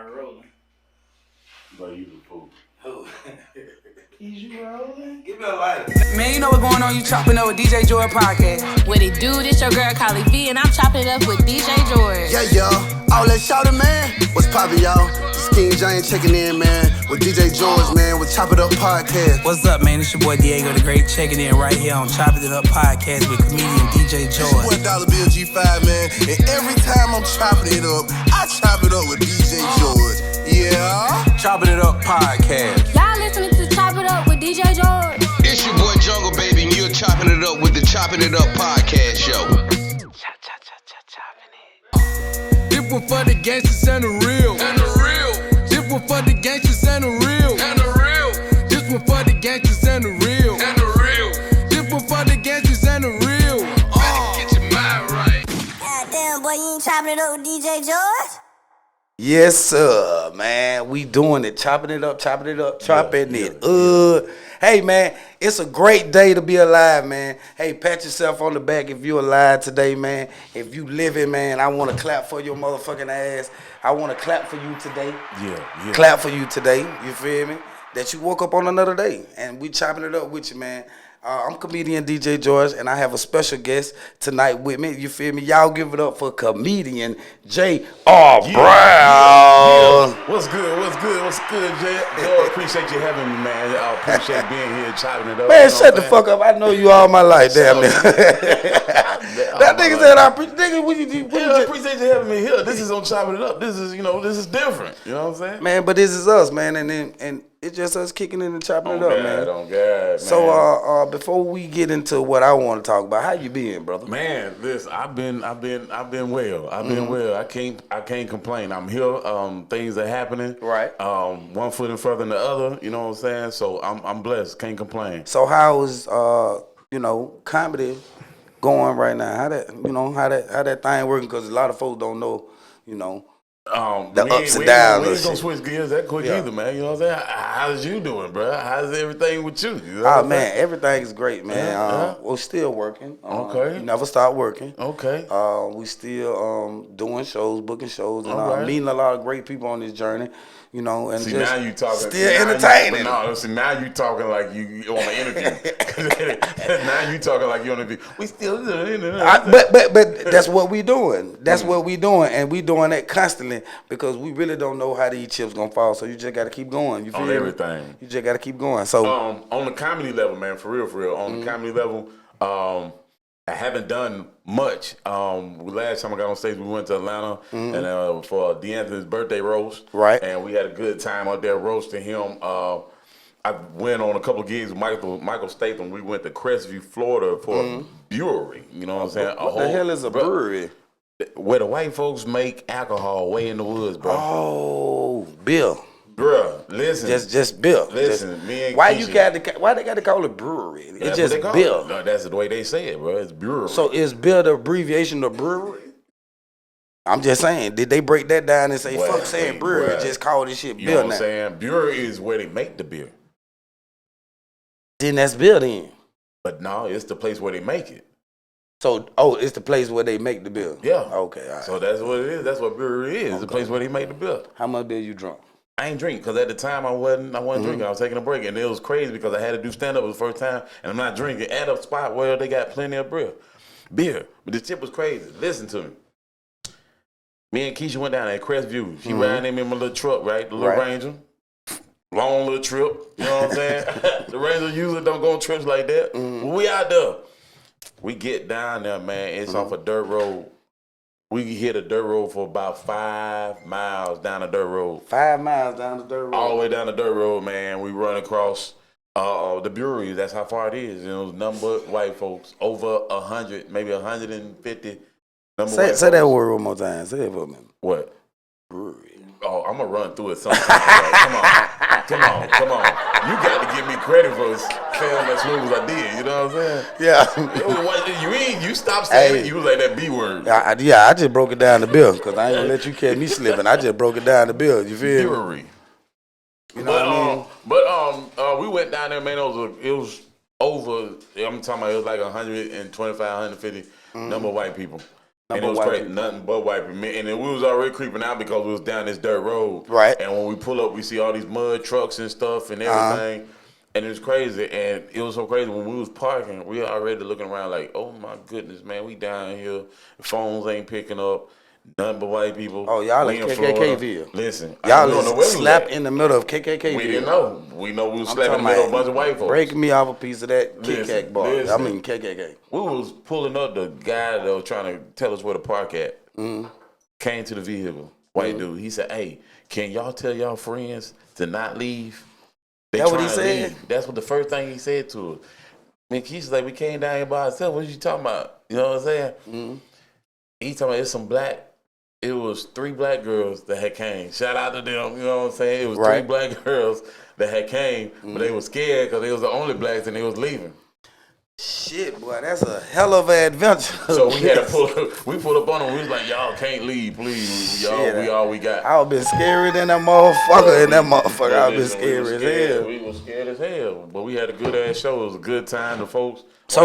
already rolling. But you the fool. Who? Is you rolling? Give me a lighter. Man, you know what's going on? You chopping up with DJ Joy podcast. What it do? This your girl Kylie V, and I'm chopping it up with DJ George. Yeah, y'all. All that shouting, man. What's poppin', y'all? This King Giant checking in, man. With DJ George, man. With Chop It Up podcast. What's up, man? It's your boy Diego the Great checking in right here on Chopping It Up podcast with comedian DJ It's George. your boy Dollar Bill G5, man. And every time I'm chopping it up, I chop it up with DJ George. Yeah. Chopping It Up podcast. Y'all listening to Chop It Up with DJ George. It's your boy Jungle Baby, and you're chopping it up with the Chopping It Up podcast show. This one for the gangsters and the real. And the real. This one for the gangsters and the real. And the real. This one for the gangsters and the real. And the real. This one for the gangsters and the real. Get your mind right. Goddamn, boy, you ain't chopping it up with DJ George? Yes, sir, man. We doing it, chopping it up. Hey, man, it's a great day to be alive, man. Hey, pat yourself on the back if you're alive today, man. If you living, man, I want to clap for your motherfucking ass. I want to clap for you today. Yeah. Clap for you today. You feel me? That you woke up on another day, and we chopping it up with you, man. I'm comedian DJ George, and I have a special guest tonight with me. You feel me? Y'all give it up for comedian J.R. Brown. Yeah. What's good, Jay? Lord, appreciate you having me, man. I appreciate being here, chopping it up. Man, shut the fuck up. I know you all my life, damn near. That nigga said, I appreciate you having me here. This is on chopping it up. This is different. You know what I'm saying? Man, but this is us, man, and it's just us kicking in and chopping it up, man. Oh, God, man. So, before we get into what I want to talk about, how you been, brother? Man, listen, I've been well. I've been well. I can't complain. I'm here. Things are happening. Right. One foot in further than the other. You know what I'm saying? So I'm blessed. Can't complain. So how is comedy going right now? How that thing working? Because a lot of folks don't know, the ups and downs. We ain't gonna switch gears that quick either, man. You know what I'm saying? How's you doing, bro? How's everything with you? You know man, everything is great, man. Yeah. We're still working. Okay. Never stop working. Okay. We still doing shows, booking shows, and meeting a lot of great people on this journey. And see, just now you talking still entertaining. Now you talking like you on an interview. Now you talking like you on an interview. We still doing it. But that's what we doing. That's what we doing, and we doing that constantly because we really don't know how these chips gonna fall. So you just gotta keep going. You feel on me? everything. You just gotta keep going. So on the comedy level, man, for real. On the comedy level, I haven't done much. Last time I got on stage, we went to Atlanta and for DeAnthony's birthday roast. Right. And we had a good time out there roasting him. I went on a couple of gigs with Michael Statham. We went to Crestview, Florida for a brewery. You know what I'm saying? What the hell is a brewery? Where the white folks make alcohol way in the woods, bro. Oh, beer. Bruh, listen. Just beer. Listen, me and why Keisha, why they got to call it brewery? It's that's just what beer. they call it. No, that's the way they say it, bro. It's brewery. So is beer the abbreviation of brewery? I'm just saying, did they break that down and say, fuck saying brewery, just call this shit beer now? You know what I'm saying? Brewery is where they make the beer. Then that's beer then. But no, it's the place where they make it. So, it's the place where they make the beer? Yeah. Okay, all right. So that's what it is. That's what brewery is. The place where they make the beer. How much beer you drunk? I ain't drink because at the time I wasn't drinking. I was taking a break, and it was crazy because I had to do stand up. It was the first time, and I'm not drinking at a spot where they got plenty of beer. But the tip was crazy. Listen to me. Me and Keisha went down at Crestview. She riding in my little truck, right? The little Ranger. Long little trip. You know what I'm saying? The Ranger usually don't go on trips like that. We out there. We get down there, man. It's off a dirt road. We hit a dirt road for about 5 miles down the dirt road. 5 miles down the dirt road? All the way down the dirt road, man. We run across the brewery. That's how far it is. Nothing but white folks. Over 100, maybe 150. Say that word one more time. Say it for me. What? Brewery. Oh, I'm going to run through it sometime. Come on. You got to give me credit for saying as smooth as I did. You know what I'm saying? Yeah. You stopped saying it. You was like that B word. I just broke it down the bill because I ain't going to let you catch me slipping. I just broke it down the bill. You feel me? Brewery. You know what I mean? But we went down there, man. It was over, I'm talking about it was like 125, 150 number of white people. And it was crazy, nothing but white people. And then we was already creeping out because we was down this dirt road. Right. And when we pull up, we see all these mud trucks and stuff and everything. And it was crazy. And it was so crazy when we was parking, we already looking around like, oh my goodness, man, we down here. The phones ain't picking up. Nothing but white people. Oh, y'all in KKKville. Listen, y'all is slap in the middle of KKKville. We didn't know. We know we was slapping in the middle of a bunch of white folks. Breaking me off a piece of that Kit Kat bar. I mean KKK. We was pulling up, the guy that was trying to tell us where to park at. Came to the vehicle, white dude. He said, "Hey, can y'all tell y'all friends to not leave?" That's what he said? Leave. That's what the first thing he said to us. I mean, he's like, "We came down here by ourselves. What you talking about?" You know what I'm saying? He talking about it's some black. It was 3 black girls that had came. Shout out to them, you know what I'm saying? It was 3 black girls that had came, but they were scared because they was the only blacks and they was leaving. Shit, boy, that's a hell of an adventure. So we had to pull up. We pulled up on them. We was like, y'all can't leave, please. Y'all, we all we got. I would been scarier than that motherfucker, and that motherfucker, I been scary as hell. We was scared as hell, but we had a good ass show. It was a good time. The folks, so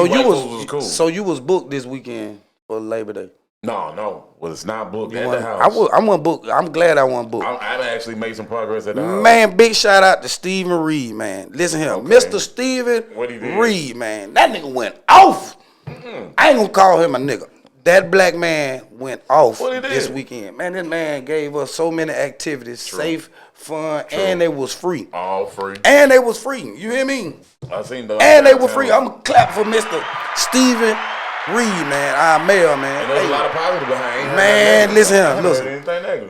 you was cool. So you was booked this weekend for Labor Day. No. Well, it's not booked at the house. I wasn't booked. I'm glad I wasn't booked. I've actually made some progress at the house. Man, big shout out to Stephen Reed, man. Listen here, Mr. Stephen Reed, man. That nigga went off. I ain't gonna call him a nigga. That black man went off this weekend. Man, this man gave us so many activities, safe, fun, and they was free. All free. And they was free. You hear me? I seen the. And they were free. I'm gonna clap for Mr. Stephen Reed, man, our mayor, man. And there's a lot of positive behind. Man, listen here,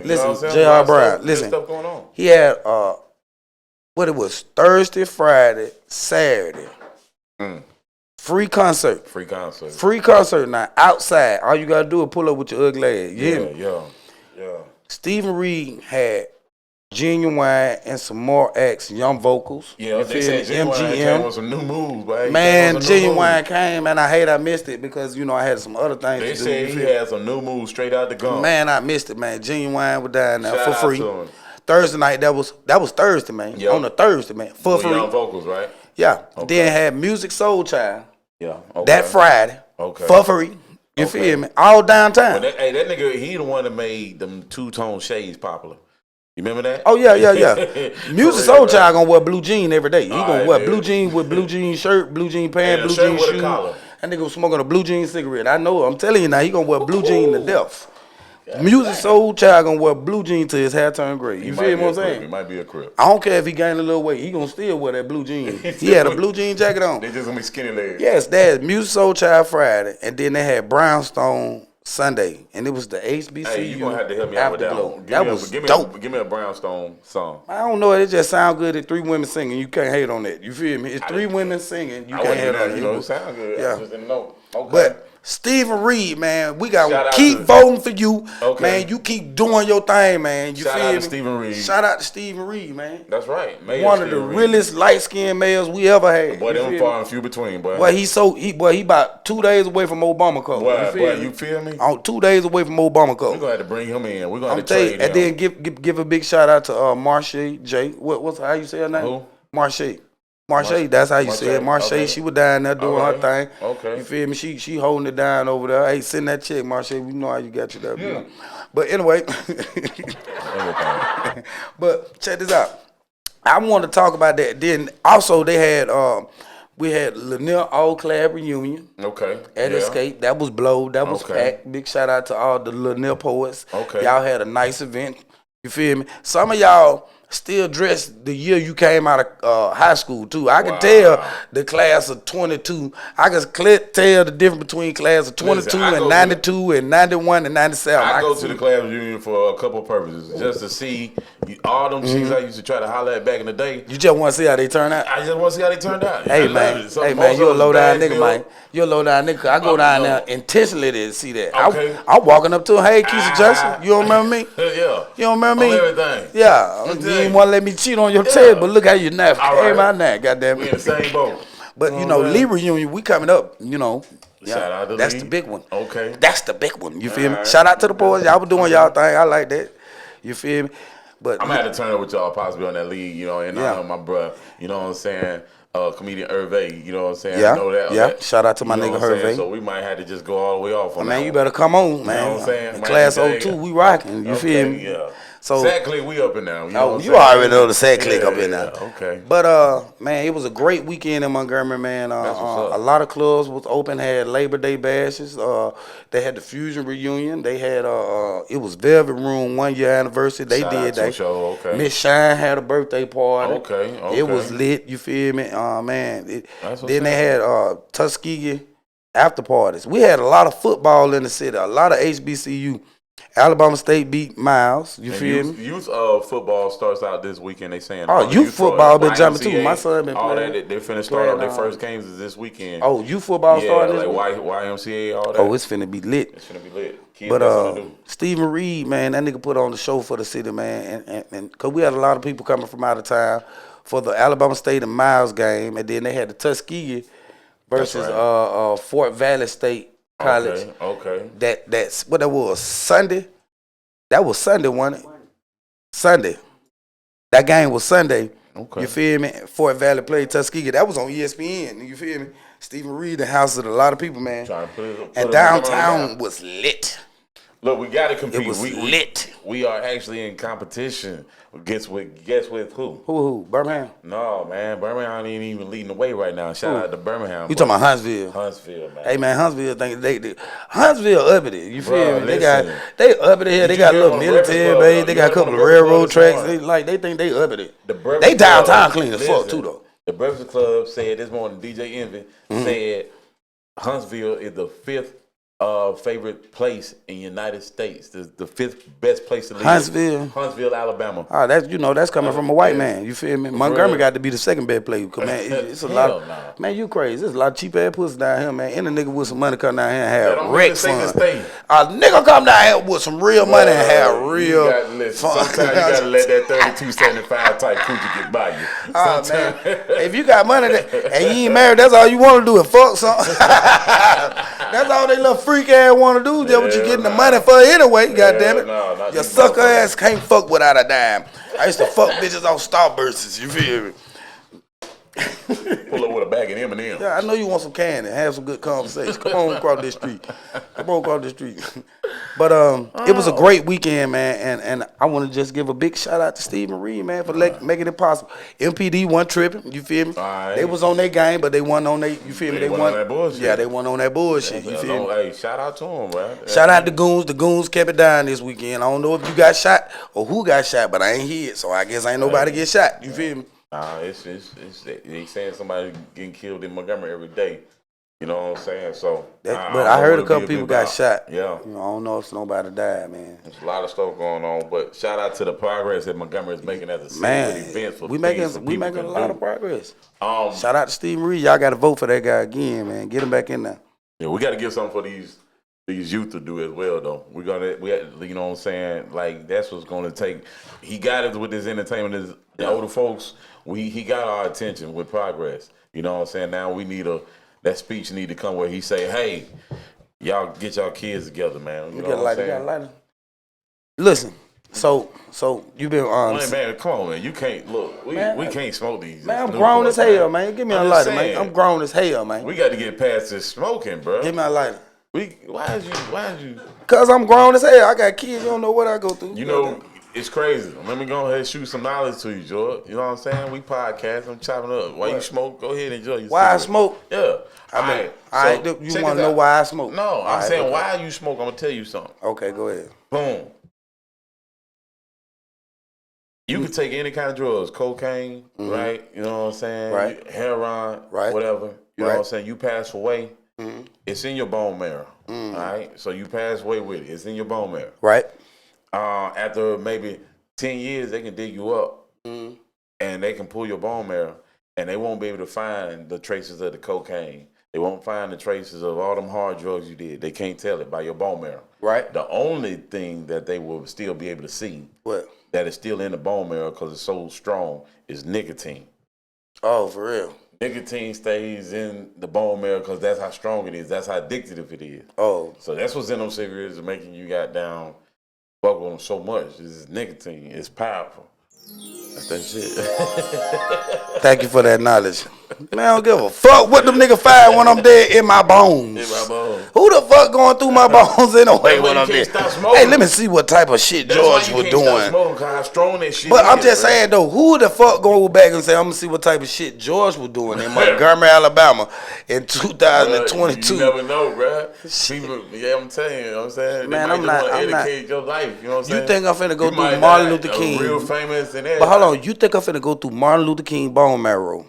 listen, J.R. Brown, listen. Stuff going on. He had what it was, Thursday, Friday, Saturday. Free concert. Free concert now, outside. All you gotta do is pull up with your ugly ass. Yeah. Stephen Reed had Genuine and some more acts, young vocals. Yeah, they said Genuine came with some new moves, but man, Genuine came, and I missed it because I had some other things they to do. They said he had some new moves straight out the gun. Man, I missed it, man. Genuine was down there for free. Thursday night, that was Thursday, man. Yep. On a Thursday, man, for free. Young vocals, right? Yeah. Okay. Then had Music Soul Child. Yeah. Okay. That Friday. Okay. For free. You feel me? All downtown. That nigga, he the one that made them two-tone shades popular. You remember that? Oh, yeah. Music Soul Child gonna wear blue jean every day. He gonna wear blue jean with blue jean shirt, blue jean pants, blue jean shoes. That nigga was smoking a blue jean cigarette. I know. I'm telling you now, he gonna wear blue jean to death. Music Soul Child gonna wear blue jean till his hair turn gray. You feel what I'm saying? He might be a crip. I don't care if he gained a little weight. He gonna still wear that blue jean. He had a blue jean jacket on. They just gonna be skinny legs. Yes, they had Music Soul Child Friday, and then they had Brownstone Sunday, and it was the HBCU. Hey, you gonna have to help me out with that one. That was dope. Give me a Brownstone song. I don't know. It just sound good. It's 3 women singing. You can't hate on that. You feel me? It's 3 women singing. You can't hate on it. It sound good. Yeah. I just didn't know. Okay. But Stephen Reed, man, we got keep voting for you, man. You keep doing your thing, man. You Shout feel out me? to Stephen Reed. Shout out to Stephen Reed, man. That's right. Mayor One of the realest light skinned mayors we ever had. Boy, them far and few between, boy. Boy, he about 2 days away from Obama code. You feel me? 2 days away from Obama code. We're gonna have to bring him in. We're gonna have to trade him. And then give a big shout out to Marche J. What's how you say her name? Who? Marche, that's how you say it. Marche, she was down there doing her thing. Okay. You feel me? She holding it down over there. Hey, send that check, Marche. We know how you got you that. Yeah. But anyway, but check this out. I want to talk about that. Then also they had we had Lanier All Class reunion. Okay. At Escape. That was blow. That was packed. Big shout out to all the Lanier poets. Okay. Y'all had a nice event. You feel me? Some of y'all still dressed the year you came out of high school too. I can tell the class of 22. I can tell the difference between class of 22 and 92 and 91 and 97. I go to the class reunion for a couple of purposes. Just to see all them chicks I used to try to holler at back in the day. You just want to see how they turn out? I just want to see how they turned out. Hey man, you a low down nigga, man. You a low down nigga. I go down there intentionally to see that. Okay. I'm walking up to him, hey, Keisha Jackson, you don't remember me? Yeah. You don't remember me? Everything. Yeah. You didn't want to let me cheat on your test, but look how you napped. Hey, my neck, goddamn it. We it. in the same boat. But, Lee reunion, we coming up, Shout out to that's Lee. the big one. Okay. That's the big one. You feel me? Shout out to the boys. Y'all were doing y'all thing. I like that. You feel me? But I'm going to have to turn up with y'all possibly on that league, and I know my bruh, you know what I'm saying? comedian Hervé. You know what I'm saying? Yeah, I know that. yeah. Shout out to my you know nigga what I'm saying? Hervé. So we might have to just go all the way off on that Man, you one. better come on, man. You know what I'm saying? Class Might be 02, we rocking. You feel me? Yeah. So, Sack Click, we up and down. You know what I'm you saying? already know the Sack Click up in there. Okay. But man, it was a great weekend in Montgomery, man. That's what's up. A lot of clubs was open, had Labor Day bashes. They had the Fusion reunion. They had it was Velvet Room 1 year anniversary. They Shout did out to that. show, okay. Miss Shine had a birthday party. Okay. It was lit. You feel me? Man. That's what's Then they happening. had Tuskegee after parties. We had a lot of football in the city. A lot of HBCU. Alabama State beat Miles. You feel me? Youth football starts out this weekend. They saying Youth football been jumping too. YMCA, My son been all playing. that. They finna start out their first games is this weekend. Youth football starting this like week? YMCA, all that. It's finna be lit. It's finna be lit. Kids But got something to do. Stephen Reed, man, that nigga put on the show for the city, man, and cause we had a lot of people coming from out of town for the Alabama State and Miles game, and then they had the Tuskegee versus Fort Valley State College. Okay. That's what that was, Sunday. That was Sunday, wasn't it? Sunday. That game was Sunday. Okay. You feel me? Fort Valley played Tuskegee. That was on ESPN. You feel me? Stephen Reed, the house of a lot of people, man. Trying to put it And on downtown was lit. Look, we gotta compete. It was we lit. We are actually in competition. Guess with who? Who? Birmingham? No, man. Birmingham ain't even leading the way right now. Shout out to Birmingham. You talking about Huntsville? Huntsville, man. Hey man, Huntsville think they Huntsville uppity. You feel Bruh, me? listen. They uppity here. They got a hear little on the Breakfast military Club, base. though? They You got a heard couple on of the Breakfast railroad Club tracks. this They think they uppity. The Breakfast They downtown Club, clean as fuck listen, too though. The Breakfast Club said this morning, DJ Envy said Huntsville is the fifth favorite place in the United States. The fifth best place to live. Huntsville, Alabama. That's coming from a white man. You feel me? Montgomery got to be the second best place. Cause man, it's a lot of, man, you crazy. There's a lot of cheap ass pussy down here, man. Any nigga with some money come down here and have wreck fun. A nigga come down here with some real money and have real fun. Sometimes you gotta let that 3275 type coochie get by you. Man, if you got money and you ain't married, that's all you want to do is fuck something. That's all they little freak ass want to do. That's what you getting the money for anyway. Goddamn it, your sucker ass can't fuck without a dime. I used to fuck bitches off Starbursts. You feel me? Pull up with a bag of M&M. Yeah, I know you want some candy. Have some good conversation. Come on across this street. But it was a great weekend, man, and I want to just give a big shout out to Stephen Reed, man, for making it possible. MPD wasn't tripping, you feel me? Right. They was on their game, but they wasn't on their, you feel me? They wasn't on that bullshit. Yeah, they wasn't on that bullshit, you feel me? Hey, shout out to them, man. Shout out to Goons. The Goons kept it down this weekend. I don't know if you got shot or who got shot, but I ain't hear it, so I guess ain't nobody get shot, you feel me? It's they saying somebody getting killed in Montgomery every day. You know what I'm saying? So, but I heard a couple people people got shot. Yeah. I don't know if nobody died, man. There's a lot of stuff going on, but shout out to the progress that Montgomery is making as a city Man, with events. For we making a lot of progress. Shout out to Stephen Reed. Y'all got to vote for that guy again, man. Get him back in there. Yeah, we got to give something for these youth to do as well, though. We you know what I'm saying? Like, that's what's going to take. He got us with this entertainment. The older folks, he got our attention with progress. You know what I'm saying? Now we need that speech need to come where he say, hey, y'all get y'all kids together, man. You know what I'm saying? You got a lighter? Listen, so you been man, come on, man. You can't look. We can't smoke these. Man, I'm grown as hell, man. Give me a lighter, man. I'm grown as hell, man. We got to get past this smoking, bro. Give me a lighter. Why is you? Cause I'm grown as hell. I got kids. You don't know what I go through. You know, it's crazy. Let me go ahead and shoot some knowledge to you, George. You know what I'm saying? We podcast. I'm chopping up. While you smoke, go ahead and enjoy yourself. Why I smoke? Yeah. You want to know why I smoke? No, I'm saying why you smoke. I'm gonna tell you something. Okay, go ahead. Boom. You can take any kind of drugs, cocaine, right? You know what I'm saying? Right. Heroin, right. Whatever. You know what I'm saying? You pass away. Mm-hmm. It's in your bone marrow, all right? So you pass away with it. It's in your bone marrow. Right. After maybe 10 years, they can dig you up, and they can pull your bone marrow, and they won't be able to find the traces of the cocaine. They won't find the traces of all them hard drugs you did. They can't tell it by your bone marrow. Right. The only thing that they will still be able to see that is still in the bone marrow because it's so strong is nicotine. Oh, for real? Nicotine stays in the bone marrow because that's how strong it is. That's how addictive it is. Oh. So that's what's in them cigarettes making you got down, fuck with them so much. Is nicotine. It's powerful. That's that shit. Thank you for that knowledge. Man, I don't give a fuck what them niggas find when I'm dead in my bones. In my bones. Who the fuck going through my bones anyway That's why when you I'm can't dead? stop smoking. Hey, let me see what type of shit That's why George you was can't stop doing. smoking, 'cause how strong that shit But I'm is, just bro. saying though, who the fuck go back and say I'm gonna see what type of shit George was doing in Montgomery, Alabama in 2022? You never know, bro. People, yeah, I'm telling you, you know what I'm saying? Man, they might I'm just not- want to I'm not- educate your life, you know what I'm saying? You think I'm finna go You through might Martin die Luther King? real famous and everything. But hold on, you think I'm finna go through Martin Luther King bone marrow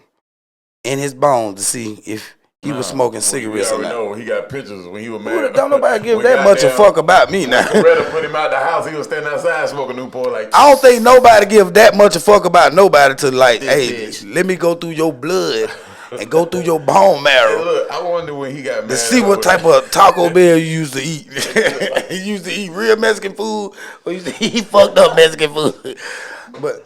in his bones to see if he was smoking cigarettes or We not? know he got pictures when he was Who mad. don't nobody give When that much a goddamn- fuck about me now. When Coretta put him out the house, he was standing outside smoking Newport like. I don't think nobody give that much a fuck about nobody to like, This hey, bitch. let me go through your blood and go through your bone Hey, marrow look, I wonder when he got mad. to see what type of Taco Bell you used to eat. You used to eat real Mexican food or you used to eat fucked up Mexican food. But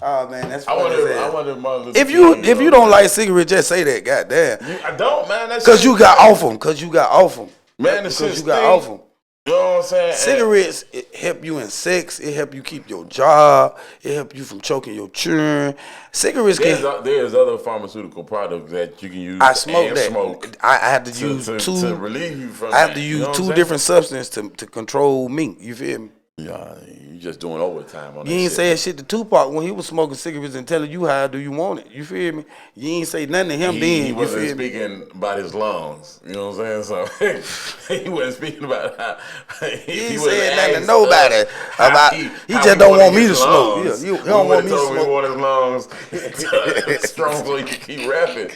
oh man, that's I funny. wonder. as hell. I wonder. Martin Luther If you King, don't like cigarettes, just say that. Goddamn. I don't, man. That Cause shit- you got off them. Cause you got off them. Man, the Because shit you got stink. off them. You know what I'm saying? Cigarettes, it help you in sex. It help you keep your job. It help you from choking your children. Cigarettes can. There's other pharmaceutical products that you can use. I smoke and that. Smoke I have to to, use to, two. to relieve you from. I have to that, you use know what I'm two saying? different substances to control me. You feel me? Yeah, you just doing overtime on that You ain't shit. saying shit to Tupac when he was smoking cigarettes and telling you how do you want it. You feel me? You ain't say nothing to him He then. You wasn't feel me? speaking about his lungs. You know what I'm saying? So he wasn't speaking about how He ain't saying nothing to nobody about. He how just he don't wanted want me his to smoke. lungs. Yeah, you don't want me to told him he smoke. wanted his lungs strong so he could keep rapping.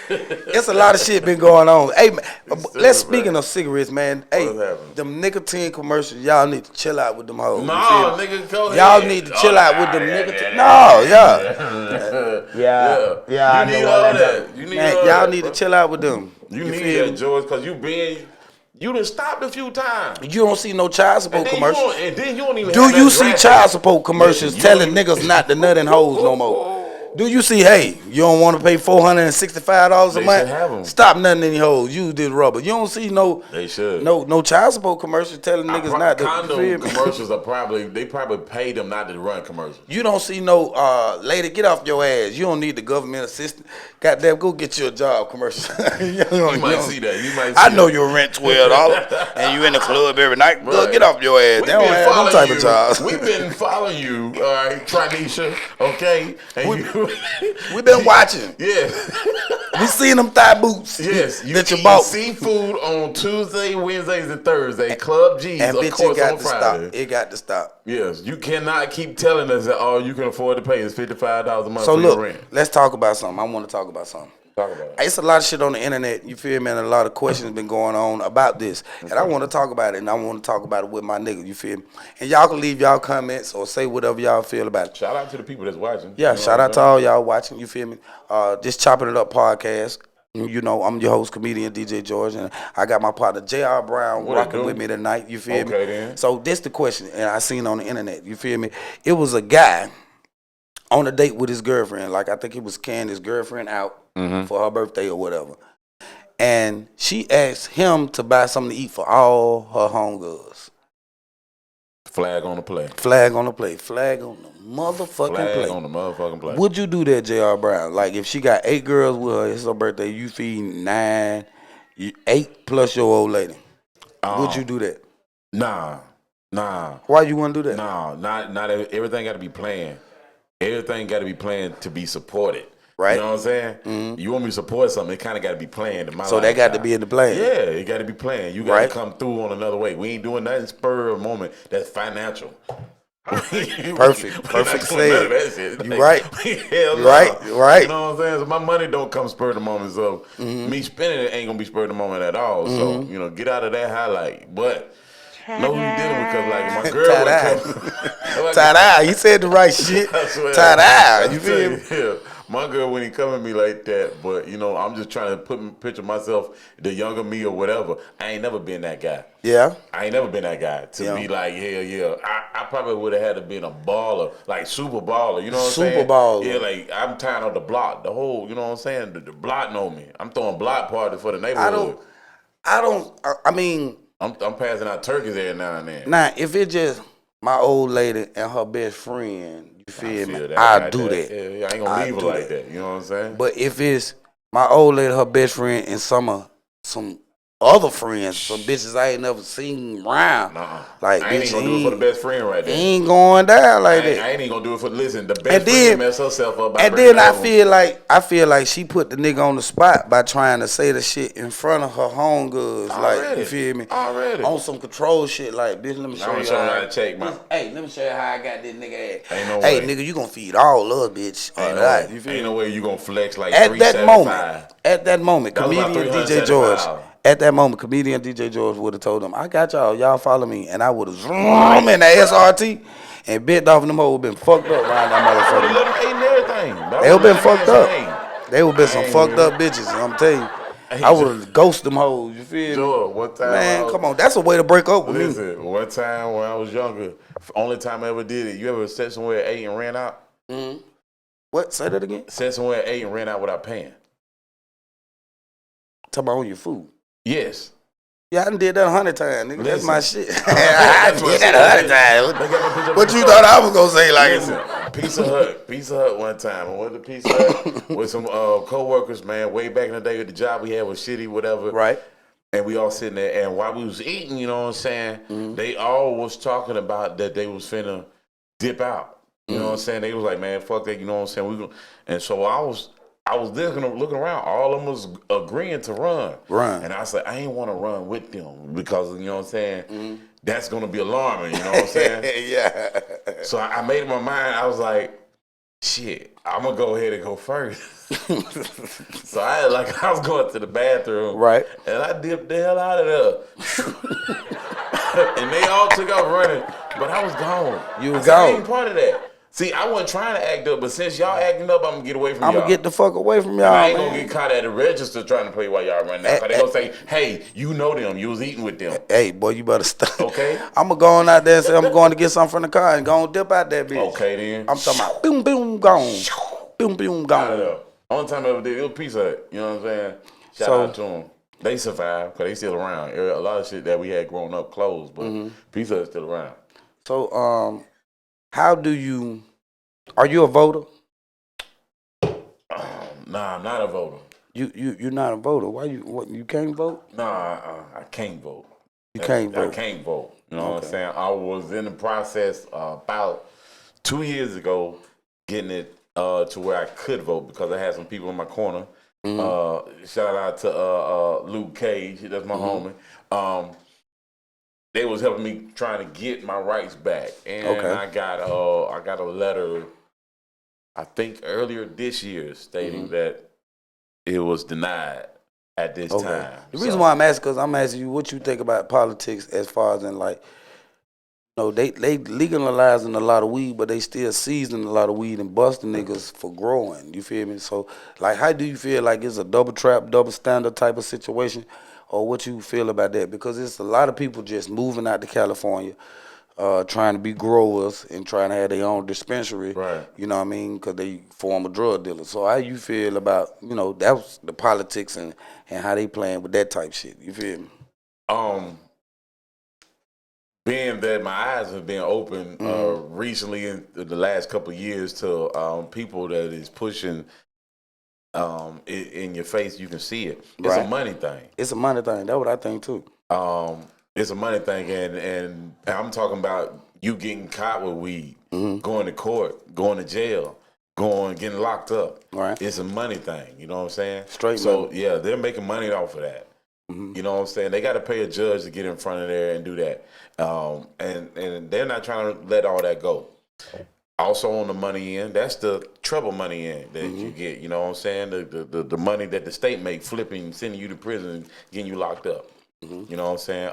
It's a lot of shit been going on. Hey, man, let's stupid, speaking man. of cigarettes, man. Hey, What's happening? them nicotine commercials, y'all need to chill out with them hoes. No, you feel me? nigga, go Y'all ahead. need to chill out with them yeah, nicotine. yeah, No, yeah. You need all that. You need Man, all y'all that, need bro. to chill out with them. You feel need that, me? George, because you done stopped a few times. You don't see no child support commercials. And then you don't even Do have you that see graphic. child support commercials Listen, you telling don't niggas not to nut in hoes no more? Do you see, hey, you don't want to pay $465 a They month? should have 'em. Stop nutting in hoes. Use this rubber. You don't see no They should. no child support commercials telling niggas not to. Condom feel me? commercials are probably pay them not to run commercials. You don't see no lady, get off your ass. You don't need the government assistance. Goddamn, go get you a job commercial. you might see that. You might see I know that. your rent $12 and you in the club every night. Go Right. get off your ass. We've They don't been have them following type you. of jobs. We've been following you, all right, Trinisha, okay? And We been watching. Yes. We seen them thigh boots. Yes, you that you eat bought. seafood on Tuesday, Wednesdays, and Thursday. Club G's, And of bitch, course, it got on to Friday. stop. It got to stop. Yes, you cannot keep telling us that all you can afford to pay is $55 a month So for look, your rent. let's talk about something. I want to talk about something. Talk about it. It's a lot of shit on the internet, you feel me, and a lot of questions been going on about this. And I want to talk about it, and I want to talk about it with my nigga, you feel me? And y'all can leave y'all comments or say whatever y'all feel about it. Shout out to the people that's watching. Yeah, You know shout what out I'm to all y'all watching, you feel me? This Chopping It Up podcast. You know, I'm your host, comedian DJ George, and I got my partner J.R. Brown What it rocking do? with me tonight, you feel me? Okay, then. So this the question, and I seen on the internet, you feel me? It was a guy on a date with his girlfriend. Like, I think he was carrying his girlfriend out for her birthday or whatever. And she asked him to buy something to eat for all her homegirls. Flag on the play. Flag on the plate. Flag on the motherfucking Flag plate. on the motherfucking play. Would you do that, J.R. Brown? Like, if she got 8 girls with her, it's her birthday, you feed 9, 8 plus your old lady. Would you do that? Nah. Why you want to do that? No, not everything got to be planned. Everything got to be planned to be supported. Right. You know what I'm saying? Mm-hmm. You want me to support something, it kind of got to be planned in my So life. that got to be in the plan. Yeah, it got to be planned. You got Right. to come through on another way. We ain't doing nothing spur of a moment that's financial. Perfect said. You right. Hell no. Right. You know what I'm saying? So my money don't come spur of the moment. So me spending it ain't gonna be spur of the moment at all. So you know, get out of that highlight. But know who you dealing with, because like my girl would come. Tie-dye. You said the right shit. Tie-dye. You feel me? Yeah. My girl wouldn't come at me like that, but you know, I'm just trying to picture myself, the younger me or whatever. I ain't never been that guy. Yeah. I ain't never been that guy to be like, hell yeah. I probably would have had to been a baller, like super baller. You know what I'm saying? Super baller. Yeah, like I'm tired of the block, the whole. You know what I'm saying? The block know me. I'm throwing block parties for the neighborhood. I mean, I'm passing out turkeys every now and then. now if it just my old lady and her best friend, you feel me? that. I'll got do that. Yeah, I ain't gonna leave her like that. You know what I'm saying? But if it's my old lady, her best friend, and some other friends, some bitches I ain't never seen around. Nuh-uh. Like, I ain't bitch, even gonna do it for the best friend right there. Ain't going down like that. I ain't even gonna do it for. Listen, the best And friend then- mess herself up by And bringing then the other one. I feel like she put the nigga on the spot by trying to say the shit in front of her homegirls. Like, you Already. feel me? Already. On some control shit. Like, bitch, let me show I'm you showing how. how to check my. Hey, let me show you how I got this nigga ass. Ain't no Hey, way. nigga, you gonna feed all us, bitch. Ain't All right, no you way. feel Ain't me? no way you gonna flex like At that 375. moment, That was about comedian DJ George. $375. At that moment, comedian DJ George would have told them, "I got y'all follow me," and I would have zoom in the SRT and bent off, and them hoes been fucked up around that I would have motherfucker. let him eat and everything. They would been fucked up. Hey, They would been some I ain't fucked really- up bitches. I'm telling you, Hey, I would have ghosted them hoes. You feel me? George, one time Man, I was- come on, that's a way to break up with me. Listen, one time when I was younger, only time I ever did it. You ever sat somewhere, ate and ran out? What? Say that again. Sat somewhere, ate and ran out without paying? Talk about on your food. Yes. Yeah, I done did that 100 times, nigga. That's Listen. my shit. I That's my did shit. that 100 They got my picture times. up What in you the thought store. I was gonna say? Like, Listen, Pizza Hut one time. I went to Pizza Hut with some co-workers, man, way back in the day with the job we had was shitty, whatever. right? And we all sitting there, and while we was eating, you know what I'm saying, they all was talking about that they was finna dip out. You know what I'm saying? They was like, man, fuck that, you know what I'm saying? We gonna, and so I was looking around. All of them was agreeing to run. And I said, I ain't want to run with them because, you know what I'm saying, that's going to be alarming, you know what I'm saying? Yeah. So I made up my mind. I was like, shit, I'm going to go ahead and go first. So I was going to the bathroom. Right. And I dipped the hell out of there. And they all took off running, but I was gone. You I was said, I gone. ain't part of that. See, I wasn't trying to act up, but since y'all acting up, I'm gonna get away from I'm y'all. gonna get the fuck away from y'all, And I ain't man. gonna get caught at the register trying to play while y'all running out. Cause they gonna say, hey, you know them. You was eating with them. Hey, boy, you better stop. Okay. I'm gonna go on out there and say I'm going to get something from the car and go and dip out that bitch. Okay, then. I'm talking about boom, boom, gone. Boom, boom, Out of gone. there. Only time I ever did, it was Pizza Hut. You know what I'm saying? Shout So- out to them. They survived because they still around. A lot of shit that we had growing up closed, but Pizza Hut's still around. So, how do you? Are you a voter? Nah, I'm not a voter. You're not a voter. Why you can't vote? Nah, I can't vote. You can't vote. I can't vote. You know what Okay. I'm saying? I was in the process about 2 years ago getting it to where I could vote because I had some people in my corner. Shout out to Luke Cage. That's my homie. They was helping me trying to get my rights back, and Okay. I got a letter, I think earlier this year, stating that it was denied at this time. The reason why I'm asking, because I'm asking you what you think about politics as far as in like, you know, they legalizing a lot of weed, but they still seasoning a lot of weed and busting niggas for growing. You feel me? So, like, how do you feel like it's a double trap, double standard type of situation, or what you feel about that? Because it's a lot of people just moving out to California, trying to be growers and trying to have their own dispensary. Right. You know what I mean? Because they form a drug dealer. So how you feel about, you know, that was the politics and how they playing with that type shit? You feel me? Being that my eyes have been open recently in the last couple of years to people that is pushing in your face, you can see it. It's Right. a money thing. It's a money thing. That's what I think too. It's a money thing, and I'm talking about you getting caught with weed, going to court, going to jail, getting locked up. Right. It's a money thing. You know what I'm saying? Straight So money. yeah, they're making money off of that. You know what I'm saying? They got to pay a judge to get in front of there and do that. And they're not trying to let all that go. Also on the money end, that's the trouble money end that you get. You know what I'm saying? The money that the state make flipping, sending you to prison, getting you locked up. You know what I'm saying?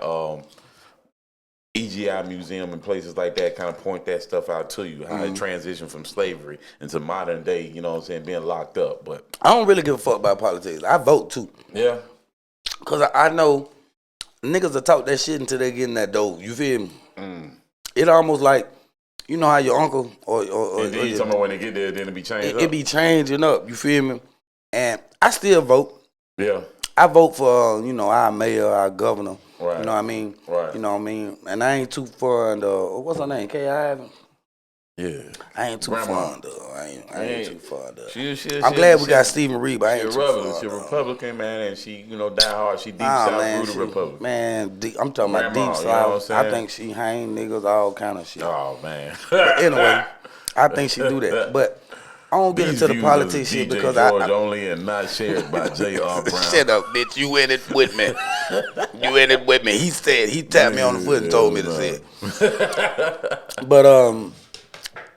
EGI Museum and places like that kind of point that stuff out to you, how it transitioned from slavery into modern day, you know what I'm saying, being locked up. But I don't really give a fuck about politics. I vote too. yeah. Because I know niggas will talk that shit until they get in that door. You feel me? It almost like, you know how your uncle or And then you talking about when they get there, then it be changed up. it be changing up. You feel me? And I still vote. Yeah. I vote for, you know, our mayor, our governor. Right. You know what I mean? Right. You know what I mean? And I ain't too far into, what's her name? Kay Ivan? Yeah. I ain't too Grandma. fond of. I ain't too fond of. She, I'm glad we got Stephen Reed, but I ain't She too a fond rebel. She a of. Republican, man, and she, die hard. She deep Ah, south man, rooted Republican. I'm talking about Grandma, deep you know what I'm south. saying? I think she hang niggas, all kind of shit. Oh man. But anyway, I think she do that. But I don't get These into the views politics is shit DJ because George only and not shared by J.R. Brown. Shut up, bitch. You in it with me. You in it with me. He tapped me on the foot and told me to say it. But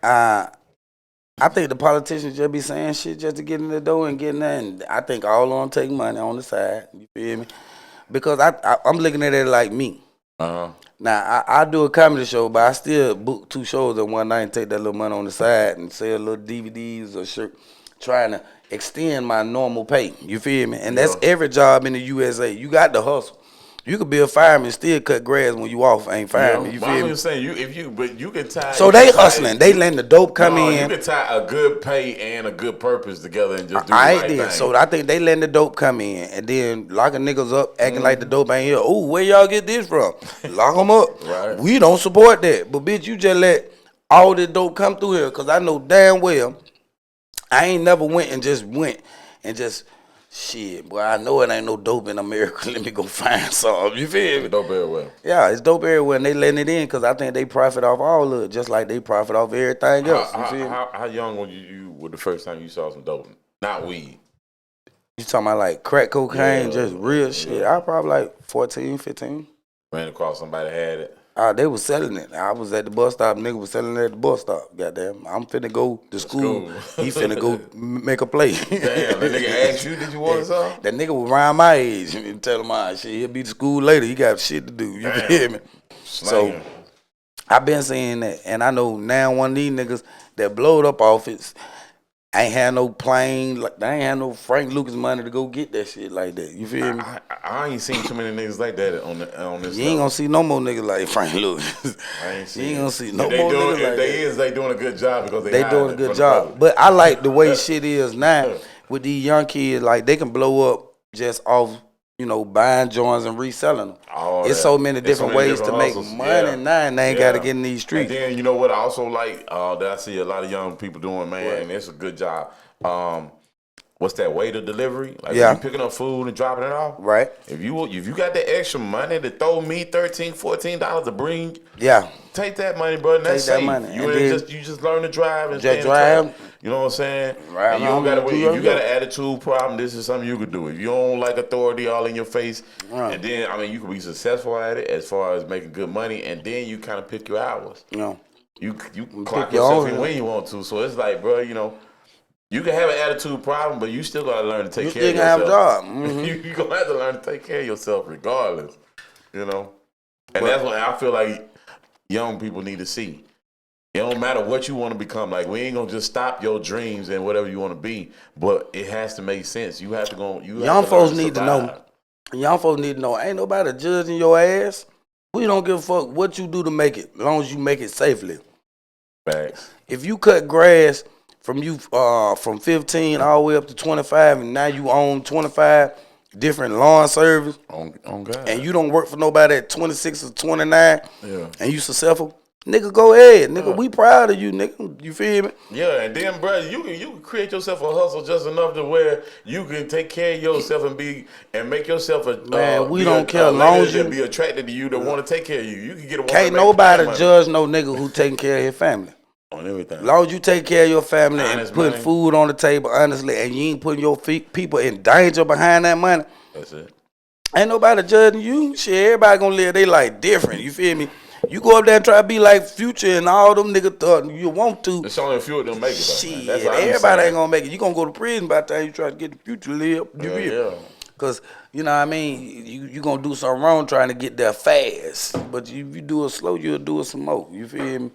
I think the politicians just be saying shit just to get in the door and get in there. And I think all on take money on the side. You feel me? Because I'm looking at it like me. Uh-huh. Now, I do a comedy show, but I still book 2 shows in one night and take that little money on the side and sell little DVDs or shirt, trying to extend my normal pay. You feel me? And that's every job in the USA. You got to hustle. You could be a fireman and still cut grass when you off ain't fireman. You feel I'm me? just saying, you can tie. So they hustling. They letting the dope come in. You can tie a good pay and a good purpose together and just do the right thing. So I think they letting the dope come in and then locking niggas up, acting like the dope ain't here. Oh, where y'all get this from? Lock them up. Right. We don't support that. But bitch, you just let all this dope come through here because I know damn well I ain't never went and just shit, boy, I know it ain't no dope in America. Let me go find some. You feel me? It's dope everywhere. Yeah, it's dope everywhere, and they letting it in because I think they profit off all of it, just like they profit off everything else. You feel me? How young were you the first time you saw some dope? Not weed. You talking about like crack cocaine, Yeah, just real shit. I probably like 14, 15. Ran across somebody had it. They was selling it. I was at the bus stop. Nigga was selling it at the bus stop. Goddamn. I'm finna go to school. He finna go make a play. Damn, that nigga asked you, did you want some? That nigga was around my age. And tell him, shit, he'll be to school later. He got shit to do. You feel me? So, I been saying that. And I know now one of these niggas that blowed up office ain't had no plane. Like, they ain't had no Frank Lucas money to go get that shit like that. You feel me? I ain't seen too many niggas like that on this. You ain't gonna see no more niggas like Frank Lucas. I ain't seen. You ain't gonna see no If more niggas like they that. doing a good job because They doing a good job. But I like the way shit is now with these young kids. Like, they can blow up just off, buying joints and reselling them. It's so many different ways to make money now, and they ain't got to get in these streets. And then, you know what I also like that I see a lot of young people doing, man, and it's a good job. What's that, waiter delivery? Like, you picking up food and dropping it off. Right. If you got that extra money to throw me $13, $14 to bring, take that money, bro. And that's Take that safe. money. You just learn to drive and just stay drive. in the truck. You know what I'm saying? Right. And you don't gotta wait. If you got an attitude problem, this is something you could do. If you don't like authority all in your face, and then you can be successful at it as far as making good money, and then you kind of pick your hours. You clock yourself in when you want to. So it's like, bro, you can have an attitude problem, but you still gotta learn to take care of yourself. You still have a job. Mm-hmm. you gonna have to learn to take care of yourself regardless. And that's what I feel like young people need to see. It don't matter what you want to become. Like, we ain't gonna just stop your dreams and whatever you want to be, but it has to make sense. You have to go. Young folks need to know. Young folks need to know. Ain't nobody judging your ass. We don't give a fuck what you do to make it, as long as you make it safely. Facts. If you cut grass from 15 all the way up to 25, and now you own 25 different lawn service, on God, and you don't work for nobody at 26 or 29, and you successful, nigga, go ahead, nigga. We proud of you, nigga. You feel me? Yeah, and then, bro, you can create yourself a hustle just enough to where you can take care of yourself and make yourself a man. We don't care as long as you be attracted to you that want to take care of you. You can get a woman. Can't nobody judge no nigga who taking care of his family. On everything. As long as you take care of your family honest and putting money. food on the table, honestly, and you ain't putting your people in danger behind that money, that's it. Ain't nobody judging you. Shit, everybody gonna live their life different. You feel me? You go up there and try to be like Future and all them niggas thought you want to. It's only a few of them make it. Shit, everybody ain't gonna make it. You gonna go to prison by the time you try to get the Future to live. You feel? Cause you know what I mean. You gonna do something wrong trying to get there fast, but if you do it slow, you'll do it some more. You feel me?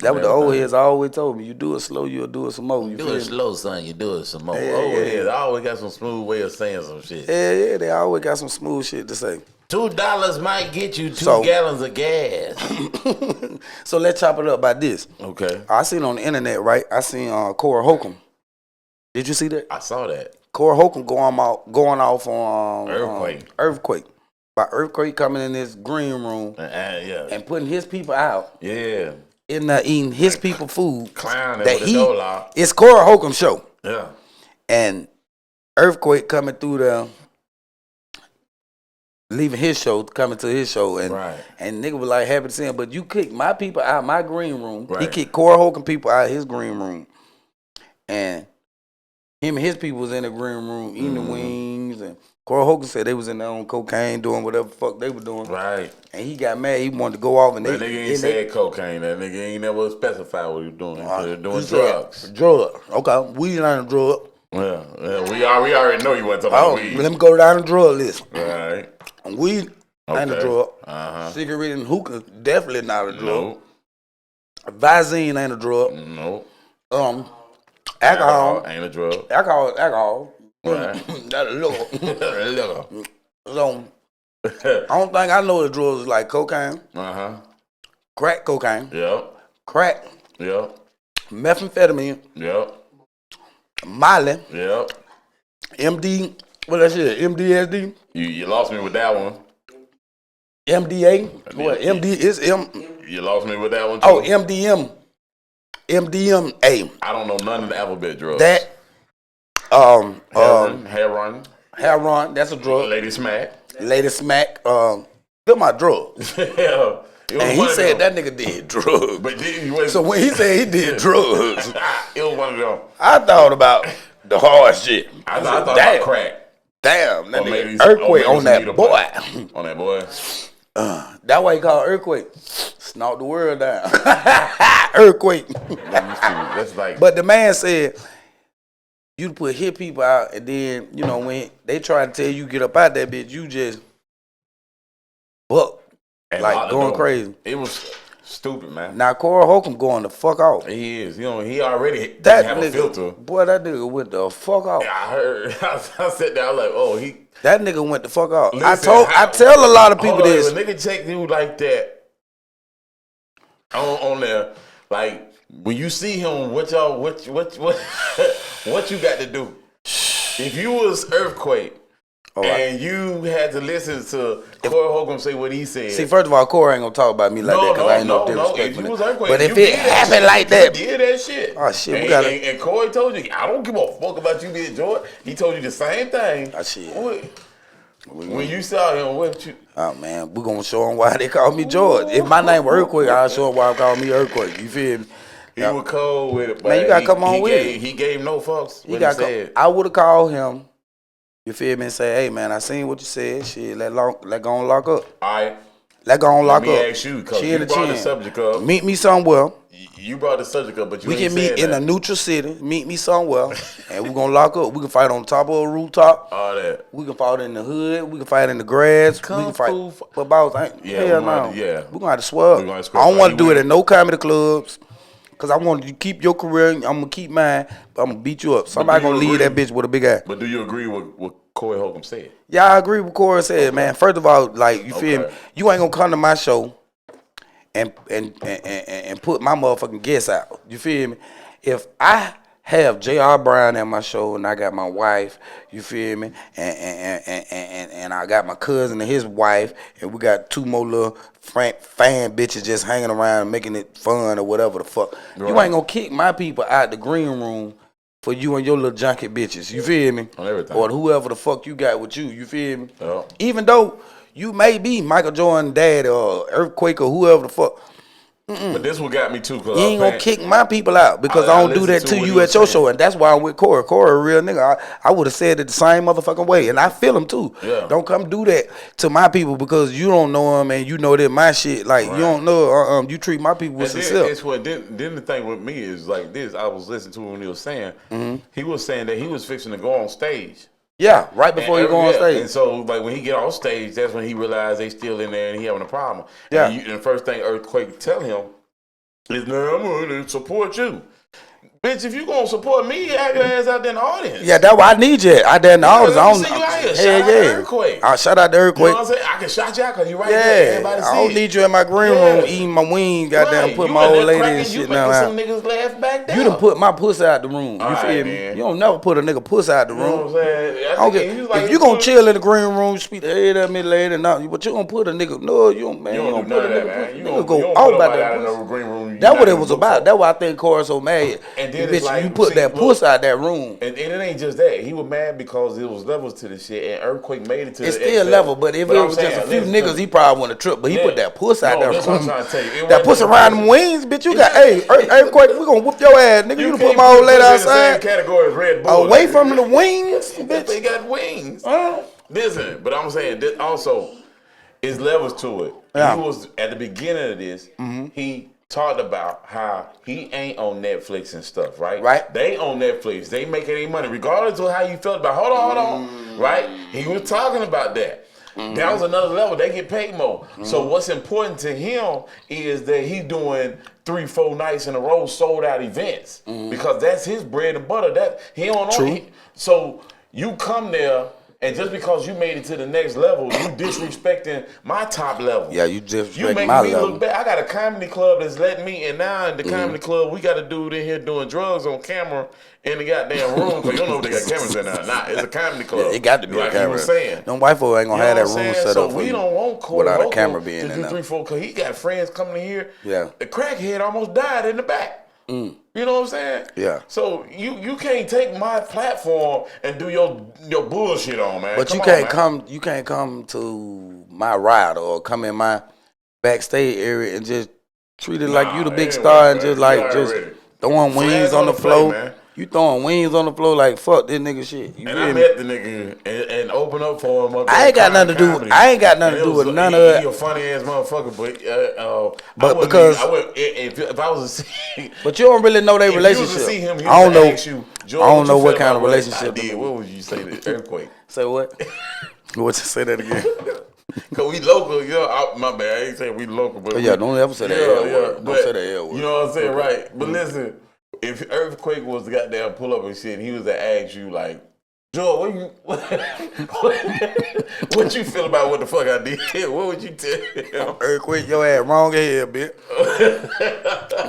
That what the old heads always told me. You do it slow, you'll do it some more. You do it slow, son. You do it some more. Old heads always got some smooth way of saying some shit. Yeah, they always got some smooth shit to say. $2 might get you 2 gallons of gas. So let's chop it up by this. Okay. I seen on the internet, right? I seen Cora Holcolm. Did you see that? I saw that. Cora Holcolm going off on Earthquake. By Earthquake coming in this green room and putting his people out. Yeah. in there eating his people food. Clowning with the door lock. It's Corey Holcomb show. Yeah. And Earthquake coming through there, leaving his show, coming to his show, and nigga was like happy to see him. But you kicked my people out my green room. Right. He kicked Corey Holcomb people out of his green room. And him and his people was in the green room eating the wings, and Corey Holcomb said they was in there on cocaine doing whatever the fuck they were doing. Right. And he got mad. He wanted to go off and that nigga ain't said cocaine. That nigga ain't never specified what he was doing. He doing drugs. Drugs. Okay. Weed ain't a drug. Yeah. We already know you wasn't talking about weed. Let me go down the drug list. Right. Weed ain't a drug. Cigarette and hookah definitely not a drug. Nope. Visine ain't a drug. Nope. Alcohol ain't a drug. Alcohol. Right. That's liquor. So, I don't think I know the drugs like cocaine. Crack cocaine. Yep. Crack. Yep. Methamphetamine. Yep. Molly. Yep. MD. What that shit? MDSD. You lost me with that one. MDA. What? MD is M. You lost me with that one too. Oh, MDM. MDMA. I don't know none of the alphabet drugs. That. Heroin. That's a drug. Lady Smack. They're my drugs. Yeah. And he said that nigga did drugs. But so when he said he did drugs, it was one of them. I thought about the hard shit. I thought about crack. Damn, that nigga Earthquake on that boy. On that boy. That why he called Earthquake. Snort the world down. Earthquake. That's like. But the man said, you put hit people out, and then, you know, when they try to tell you get up out that bitch, you just buck. Like going crazy. It was stupid, man. Now Corey Holcomb going the fuck off. He is. You know, he already that have nigga, a filter. Boy, that nigga went the fuck off. Yeah, I heard. I sat there, I was like, oh, he. That nigga went the fuck off. Listen, I tell a lot of people this. If a nigga check you like that on there, like when you see him, what you got to do? If you was Earthquake. And you had to listen to Corey Holcomb say what he said. See, first of all, Corey ain't gonna talk about me like that because I ain't no disrespect. No. But if it happened like that, you did that shit. Oh shit, we got and Corey told you, I don't give a fuck about you being George. He told you the same thing. Oh shit. When you saw him, what you? Oh man, we gonna show him why they call me George. If my name were Earthquake, I'll show him why I call me Earthquake. You feel me? He was cold with it, but man, you gotta come on with it. He gave no fucks. I would have called him. You feel me? And say, hey man, I seen what you said. Shit, let go and lock up. All right. Let go and lock up. Let me ask you, because you brought the subject up. Meet me somewhere. You brought the subject up, but you we ain't can meet in that. a neutral city. Meet me somewhere, and we're gonna lock up. We can fight on top of a rooftop. All that. We can fight in the hood. We can fight in the grass. We can fight. But boss, hell no. We're gonna have to swear. I don't want to do it at no comedy clubs. Cause I want you to keep your career. I'm gonna keep mine, but I'm gonna beat you up. Somebody gonna leave that bitch with a big ass. But do you agree with what Corey Holcomb said? Yeah, I agree with Corey said, man. First of all, like you feel me, you ain't gonna come to my show and put my motherfucking guests out. You feel me? If I have J.R. Brown at my show and I got my wife, you feel me, and I got my cousin and his wife, and we got two more little fan bitches just hanging around making it fun or whatever the fuck. Right. You ain't gonna kick my people out the green room for you and your little junkie bitches. You feel me? On everything. Or whoever the fuck you got with you. You feel me? Yeah. Even though you may be Michael Jordan dad or Earthquake or whoever the fuck. But this what got me too. You ain't gonna kick my people out because I don't do that to you at your show, and that's why I'm with Corey. Corey a real nigga. I would have said it the same motherfucking way, and I feel him too. Yeah. Don't come do that to my people because you don't know them and you know that my shit. Like you don't know. You treat my people with sincerity. It's what. Then the thing with me is like this. I was listening to him when he was saying. He was saying that he was fixing to go on stage. Yeah, right before you go on stage. And so, like, when he get on stage, that's when he realized they still in there and he having a problem. Yeah. And the first thing Earthquake tell him is, no, I'm going to support you. Bitch, if you gonna support me, have your ass out there in the audience. Yeah, that's why I need you. I there in the audience. I Let don't. me see you out here. Hell Shout out to yeah. Earthquake. I shout out to You know Earthquake. what I'm saying? I can shout you out because you right there. Yeah, Everybody see I don't it. need you in my green room eating my wings. Goddamn, Right. put You my in old there lady cracking, and you shit. making Now, some niggas laugh back there. you done put my pussy out the room. You All feel right, me? man. You don't never put a nigga pussy out the You know room. what I'm saying? I don't get, if you gonna chill in the green room, speak the head of me later, not, but you gonna put a nigga. No, you don't, man. You You don't don't do put a none of that, nigga. man. You Nigga don't go put out about nobody that out in pussy. the green room. That's what it was about. That's why I think Corey so mad. And then Bitch, it's like, you put see, that look, pussy out that room. And it ain't just that. He was mad because there was levels to this shit, and Earthquake made it to It's the still XL. level, but if it I'm was just a saying, few listen niggas, to he me. probably wouldn't trip. But he put that pussy out No, that that's what I'm room. trying to tell you. It That wasn't pussy just around pussy. them wings, bitch. You It got, just- hey, Earthquake, we gonna whoop your ass, nigga. You done put can't my old put lady pussy in the same outside. category as Red Bull. Away from the wings, They bitch. got wings. Uh, Listen, but I'm saying this also is levels to it. Yeah. He was at the beginning of this. He talked about how he ain't on Netflix and stuff, right? Right. They on Netflix. They making any money, regardless of how you felt about. Hold on, right? He was talking about that. That was another level. They get paid more. So what's important to him is that he's doing 3-4 nights in a row sold out events because that's his bread and butter. That he don't know. True. So you come there. And just because you made it to the next level, you disrespecting my top level. Yeah, you disrespecting You making my me level. look bad. I got a comedy club that's letting me, and now in the comedy club, we got a dude in here doing drugs on camera in the goddamn room. Cause you don't know if they got cameras in there. Nah, it's a comedy club. Yeah, it got to be like a camera. He was saying. Them white folks ain't gonna have that room set so up for we you don't want Corey without a Holcolm camera being to in do there. 3-4 because he got friends coming in here. Yeah. The crackhead almost died in the back. You know what I'm saying? Yeah. So you can't take my platform and do your bullshit on, man. But Come you on, can't man. come to my ride or come in my backstage area and just treat it like you the big anyway, star and man, just you like already just ready. throwing Flags wings on on the the play, floor. man. You throwing wings on the floor like fuck this nigga shit. You And feel I me? met the nigga and opened up for him. Up I there ain't got at nothing to do. Comedy. I ain't got nothing to And do was- with none he, of it. He a funny ass motherfucker, But I wouldn't because- I would, if I was to see, But you don't really know their if you was to relationship. see him, he I don't was to know. ask you, I Jordan, don't what know you what felt kind of about what relationship. I did. What would you say to Earthquake? Say what? What you say that again? Cause we local, you know. My bad. I ain't saying we local, but Yeah, don't ever say that L word. Don't but say that L word. You know what I'm saying, right? But listen, if Earthquake was the goddamn pull up and shit, he was to ask you like, Joe, what you feel about what the fuck I did? What would you tell him? Earthquake, your ass wrong here, bitch.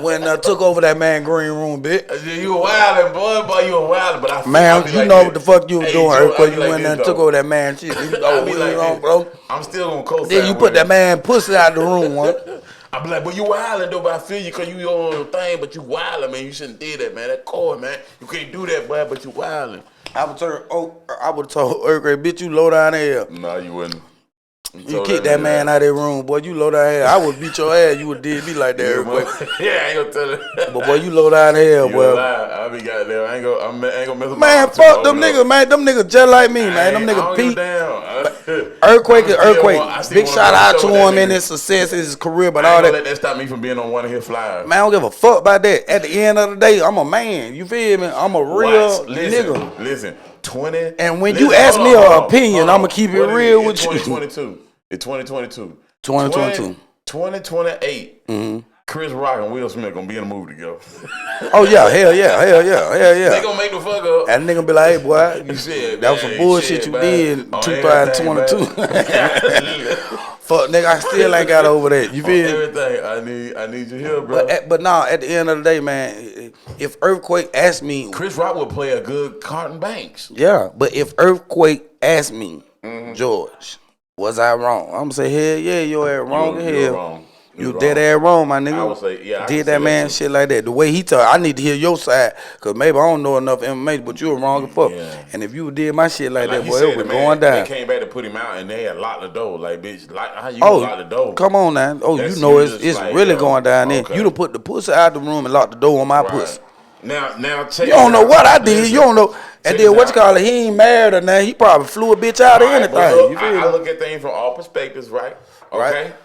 When took over that man green room, bitch. You a wildin', boy, you a wildin', but I feel Man, I be you like know this. what the fuck you was Hey, doing, Joe, Earthquake. I be You like went there and this, took though. over that man shit. You I go, be like on, this. bro. I'm still gonna co-sign. Then you with put that him. man pussy out the room, one. I be like, but you wildin' though, but I feel you cause you your own thing, but you wildin', man. You shouldn't do that, man. That core, man. You can't do that, boy, but you wildin'. I would have told Earthquake, bitch, you low down here. No, you wouldn't. You kick that man out of that room, boy. You low down here. I would beat your ass. You would did me like that, Yeah, Earthquake. yeah, I ain't gonna tell it. But boy, you low down here, You boy. lie. I be goddamn. I ain't gonna mess with Man, my fuck them niggas, man. Them niggas just like me, man. Them niggas Pete. Earthquake is Earthquake. Big shout out to him in his success, his career, but I all ain't gonna that. let that stop me from being on one of his flyers. Man, I don't give a fuck about that. At the end of the day, I'm a man. You feel me? I'm a real nigga. Listen, 20. And when you ask me an opinion, I'ma keep it real with you. 2022. It's 2022. 2022. 2028. Chris Rock and Will Smith gonna be in a movie together. Oh yeah, hell yeah. They gonna make the fuck up. And nigga be like, hey boy, Shit, that was some man, bullshit shit, you man. did in On 2022. Fuck nigga, I still ain't got over that. You feel me? Everything. I need you here, bro. But nah, at the end of the day, man, if Earthquake asked me, Chris Rock would play a good Carlton Banks. yeah, but if Earthquake asked me, George, was I wrong? I'm gonna say, hell yeah, your ass wrong as You're hell. wrong. You dead ass wrong, my nigga. I would say, yeah. I Did can that say man too. shit like that. The way he talk, I need to hear your side, cause maybe I don't know enough information, but you were wrong as fuck. Yeah. And if you did my shit like that, he boy, said, it was the man, going down. They came back to put him out, and they had locked the door. Like, bitch, like how you Oh, lock the door? come on now. Oh, That's you know serious, it's like, really yo, going down there. okay. You done put the pussy out the room and locked the door on my pussy. Now, check You don't it know out. what I did. Listen, You don't know. And check then it what you out. call it? He ain't married or nothing. He probably flew a bitch out or All right, anything. but look, You feel I me? look at things from all perspectives, right? Okay. Right.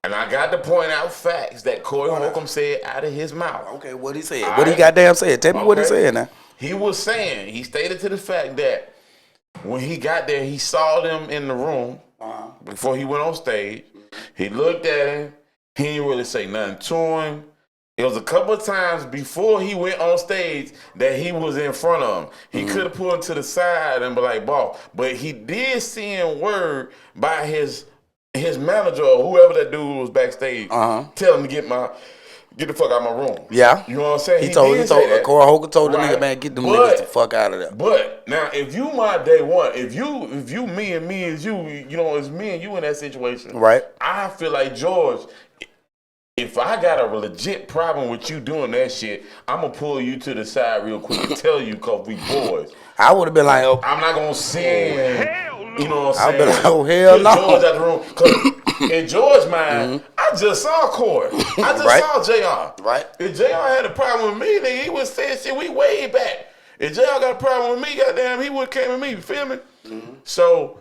And I got to point out facts that Corey Holcomb said out of his mouth. Okay, what he said? All What he right. goddamn said? Tell me what he Okay. said now. He was saying, he stated to the fact that when he got there, he saw them in the room before he went on stage. He looked at him. He didn't really say nothing to him. It was a couple of times before he went on stage that he was in front of him. He could have pulled him to the side and be like, boss. But he did send word by his manager or whoever that dude was backstage, tell him to get the fuck out of my room. Yeah. You know what I'm saying? He told Corey Holcomb told the Right. nigga, man, get them niggas the fuck out of there. But now, if you my day one, if you me as you, you know, it's me and you in that situation. Right. I feel like George. If I got a legit problem with you doing that shit, I'm gonna pull you to the side real quick and tell you, cause we boys. I would have been like, oh, I'm not gonna send, you know what I'm I'd saying? be like, oh, hell Get no. George out the room. Cause in George's mind, I just saw Corey. I just Right. saw JR. Right. If JR had a problem with me, nigga, he would say shit, we way back. If JR got a problem with me, goddamn, he would have came at me, you feel me? So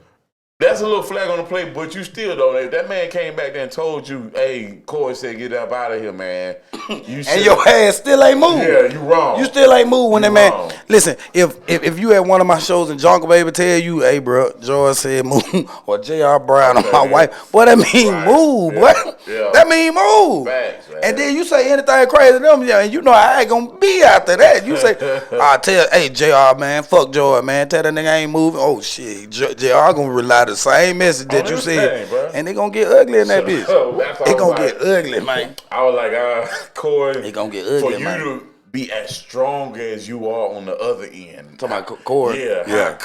that's a little flag on the plate, but you still though, if that man came back there and told you, hey, Corey said get up out of here, man. You and your ass still ain't moved. Yeah, you wrong. You still ain't moved when You that man. wrong. Listen, if you at one of my shows and Jungle Baby tell you, hey, bro, George said move, or J.R. Brown or my wife, boy, that mean Right. move, Yeah. boy. Yeah. That mean move. Facts, man. And then you say anything crazy to them, yeah, and you know I ain't gonna be after that. You say, I tell, hey, J.R. man, fuck George, man, tell that nigga I ain't moving. Oh shit, J.R. gonna rely the same message that you said, bro. and they gonna get ugly in that bitch. That's all It gonna like- get ugly, man. I was like, Corey, It gonna get for ugly, you man. to be as strong as you are on the other end. Talking about Corey. Yeah.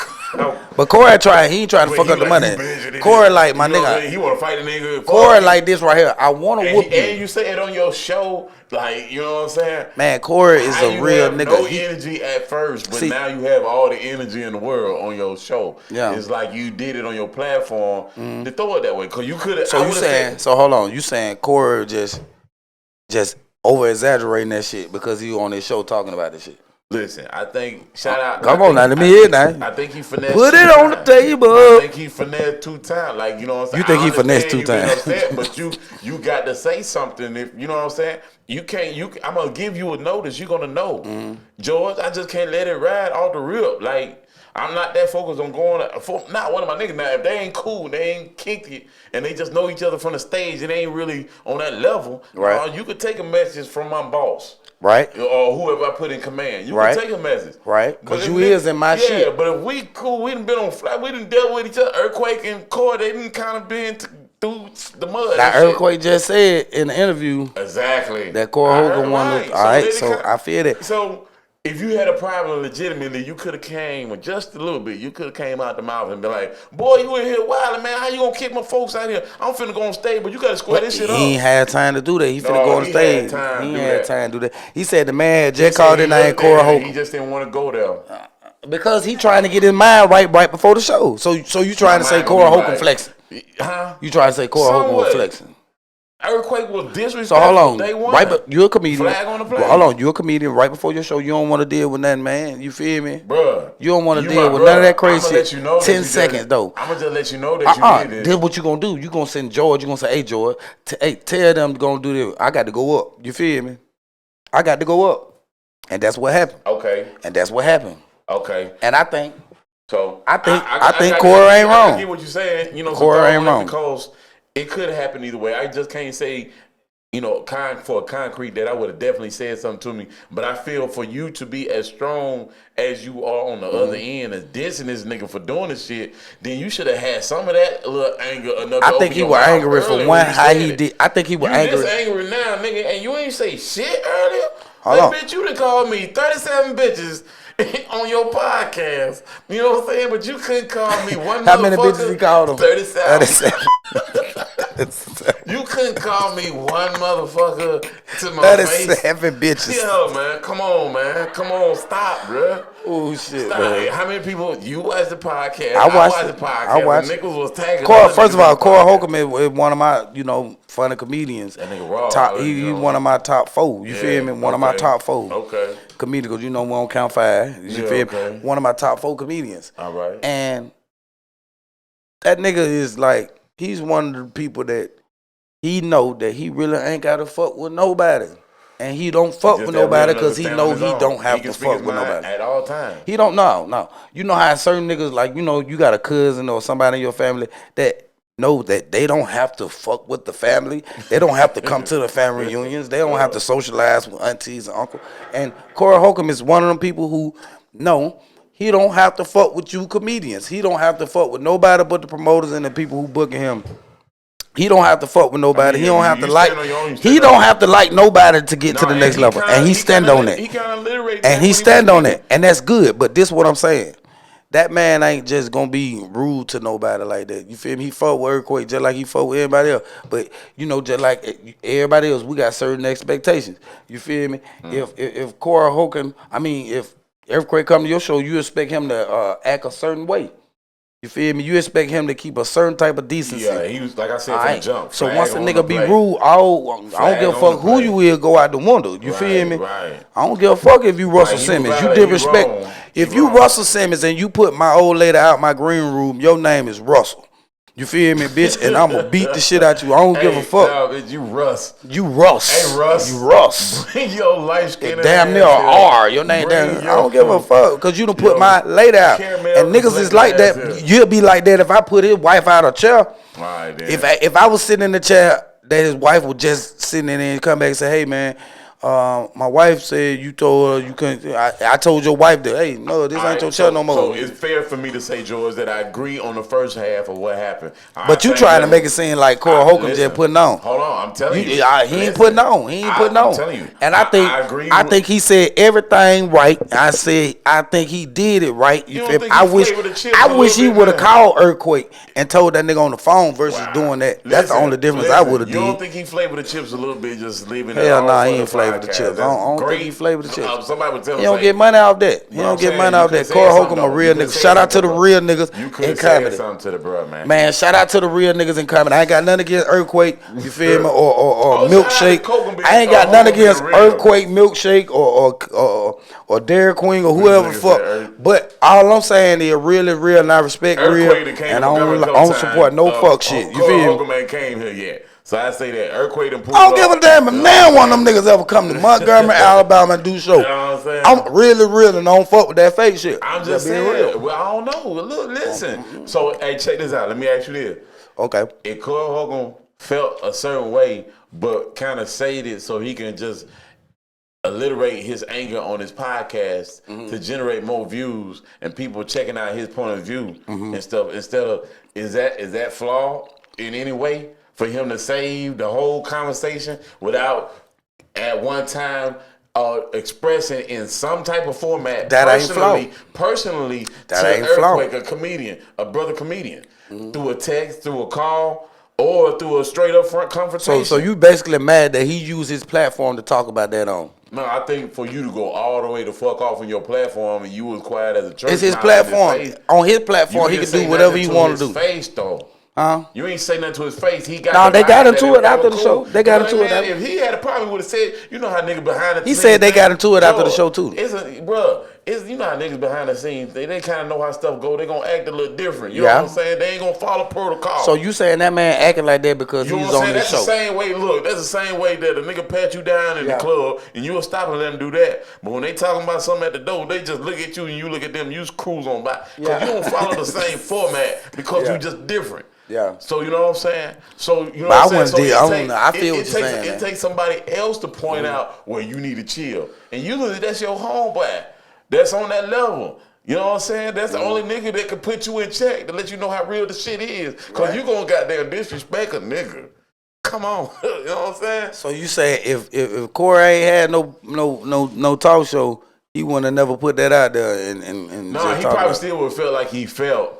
But Corey he ain't trying to fuck up the money. Corey like my nigga. He want to fight a nigga. Corey like this right here. I want to whoop and you. you say it on your show, like, you know what I'm saying? Man, Corey is How a you real have nigga. No He- energy at first, but See- now you have all the energy in the world on your show. Yeah. It's like you did it on your platform to throw it that way. Cause you could have. So you saying? So hold on. You saying Corey just over exaggerating that shit because he on his show talking about this shit? Listen, I think shout out. Come I on think- now, let me I hear think- now. I think he finessed. Put it 2 on the times. table. I think he finessed 2 times. Like, you know what I'm saying. You think I he finessed understand 2 you been times. upset, but you got to say something. If you know what I'm saying. You can't. I'm gonna give you a notice. You're gonna know, George. I just can't let it ride off the rip. Like, I'm not that focused on going. Not one of my niggas now. If they ain't cool, they ain't kicked it, and they just know each other from the stage, it ain't really on that level. Right. You could take a message from my boss. Right. Or whoever I put in command. You Right. can take a message. Right. But 'Cause if you it- is in my shit. Yeah, but if we cool, we done been on flight, we done dealt with each other. Earthquake and Core, they done kind of been through the mud. Now and shit. Earthquake just said in the interview Exactly. that Corey I Holcomb heard won. right. All right, they so kinda- I feel that. So if you had a problem legitimately, you could have came with just a little bit. You could have came out the mouth and been like, boy, you in here wilding, man. How you gonna kick my folks out here? I'm finna go on stage, but you gotta square this shit up. He ain't had time to do that. He finna No, go on the he stage. had time He to ain't do had that. time to do that. He said the man had He just said called he in there and looked Corey at it, Holcomb. He just didn't want to go there. Because he trying to get his mind right before the show. So you trying to say mind Corey gonna be Holcomb right. flexing? Huh? You trying to say Corey Holcomb was Somewhat. flexing? Earthquake was disrespectful. So hold on, Day one. right? But you're a comedian. Flag on the plate. Well, hold on, you're a comedian. Right before your show, you don't want to deal with nothing, man. You feel me? Bruh. You don't want to You deal my with bruh. none of that crazy I'ma let shit. you know that 10 you seconds did- though. I'ma just let you know that you did this. This what you gonna do? You gonna send George? You gonna say, hey George, hey, tell them to go do this. I got to go up. You feel me? I got to go up, and that's what happened. Okay. And that's what happened. Okay. And I think So I think Corey ain't I wrong. get what you're saying. You know, Corey so ain't wrong. because it could happen either way. I just can't say, you know, for a concrete that I would have definitely said something to me. But I feel for you to be as strong as you are on the other end, as dissing this nigga for doing this shit, then you should have had some of that little anger. I think he was angry for one how he did. I think he was You angry. just angry now, nigga, and you ain't say shit earlier. Hold Like, on. bitch, you done called me 37 bitches on your podcast. You know what I'm saying? But you couldn't call me one How many motherfucker. bitches he called him? 37. 37. You couldn't call me one motherfucker to my face. 37 bitches. Yo, man, come on, man. Come on, stop, bruh. Oh shit, Stop. man. How many people, you watch the podcast, I watched the it. podcast, I watched and Nichols was tagging Corey, other first of niggas all, in the Corey podcast. Holcomb is one of my, funny comedians. That nigga raw. Top, you he's know. one of my top 4. You feel me? One of my okay. top 4. Okay. Comedians, we don't count 5. You Yeah, feel okay. me? One of my top 4 comedians. All right. And that nigga is like, he's one of the people that he know that he really ain't got to fuck with nobody. And he don't fuck Just with that nobody willing because to he stand know on his he own. don't have He can to speak fuck his with mind nobody. at all times. He don't know. You know how certain niggas, like, you got a cousin or somebody in your family that know that they don't have to fuck with the family. They don't have to come to the family reunions. They don't have to socialize with aunties and uncle. And Corey Holcomb is one of them people who know he don't have to fuck with you comedians. He don't have to fuck with nobody but the promoters and the people who booking him. He don't have to fuck with nobody. He don't have to like. He don't have to like nobody to get to the next level. And he stand on it. He kind of alliterates. And he stand on it, and that's good. But this what I'm saying. That man ain't just gonna be rude to nobody like that. You feel me? He fuck with Earthquake just like he fuck with everybody else. But you know, just like everybody else, we got certain expectations. You feel me? If Corey Holcomb, if Earthquake come to your show, you expect him to act a certain way. You feel me? You expect him to keep a certain type of decency. Yeah, he was like I said from the jump. So once a nigga be rude, I don't give a fuck who you is, go out the window. You feel me? Right. I don't give a fuck if you Russell Simmons. You disrespect. If you Russell Simmons and you put my old lady out my green room, your name is Russell. You feel me, bitch? And I'm gonna beat the shit out you. I don't give a fuck. No, you Russ. You Russ. Hey, Russ. You Russ. Bring your light skin. Damn near R. Your name damn. I don't give a fuck because you done put my lady out. And niggas is like that. You'll be like that if I put his wife out of chair. All right, then. If I was sitting in the chair that his wife was just sitting in there and come back and say, hey man, my wife said you told her you couldn't. I told your wife that, hey, no, this ain't your chair no more. So it's fair for me to say, George, that I agree on the first half of what happened. But you trying to make it seem like Corey Holcomb just putting on. Hold on, I'm telling you. He ain't putting on. He ain't putting on. I'm telling you. And I think he said everything right. I think he did it right. I wish he would have called Earthquake and told that nigga on the phone versus doing that. That's the only difference I would have did. You don't think he flavored the chips a little bit, just leaving it? Hell nah, he ain't flavored the chips. I don't think he flavored the chips. Somebody would tell him he don't get money out of that. He don't get money out of that. Corey Holcomb a real nigga. Shout out to the real niggas in comedy. Something to the bro, man. Man, shout out to the real niggas in comedy. I ain't got nothing against Earthquake, you feel me, or Milkshake. I ain't got nothing against Earthquake, Milkshake, or Dairy Queen or whoever the fuck. But all I'm saying is really real, and I respect real, and I don't support no fuck shit. You feel me? Holcomb ain't came here yet. So I say that Earthquake and I don't give a damn if now one of them niggas ever come to Montgomery, Alabama and do show. You know what I'm saying? I'm really real and don't fuck with that fake shit. I'm just saying. Real. Well, I don't know. Look, listen. So, hey, check this out. Let me ask you this. Okay. If Corey Holcomb felt a certain way, but kind of said it so he can just alliterate his anger on his podcast to generate more views and people checking out his point of view and stuff, instead of, is that flawed in any way? For him to save the whole conversation without at one time expressing in some type of format that personally that to ain't Earthquake, a comedian, a brother comedian, through a text, through a call, or through a straight up front confrontation. So you basically mad that he used his platform to talk about that on? No, I think for you to go all the way to fuck off on your platform and you was quiet as a church. It's his platform. On his platform, he can do whatever he want to do. Face though. Huh? You ain't say nothing to his face. He got. No, they got into it after the show. They got into it. If he had a problem, he would have said, "You know how niggas behind the scenes." He said they got into it after the show too. You know how niggas behind the scenes. They kind of know how stuff go. They gonna act a little different. You know what I'm saying? They ain't gonna follow protocol. So you saying that man acting like that because he's on the show? That's the same way. Look, that's the same way that a nigga pat you down in the club and you'll stop and let him do that. But when they talking about something at the door, they just look at you and you look at them. You just cruise on by because you don't follow the same format because you just different. Yeah. So you know what I'm saying? So you know what I'm saying? I feel what you're saying. It takes somebody else to point out where you need to chill. And usually that's your homeboy. That's on that level. You know what I'm saying? That's the only nigga that can put you in check to let you know how real the shit is. Cause you gonna goddamn disrespect a nigga. Come on. You know what I'm saying? So you say if Corey ain't had no talk show, he wouldn't have never put that out there and no, he probably still would feel like he felt.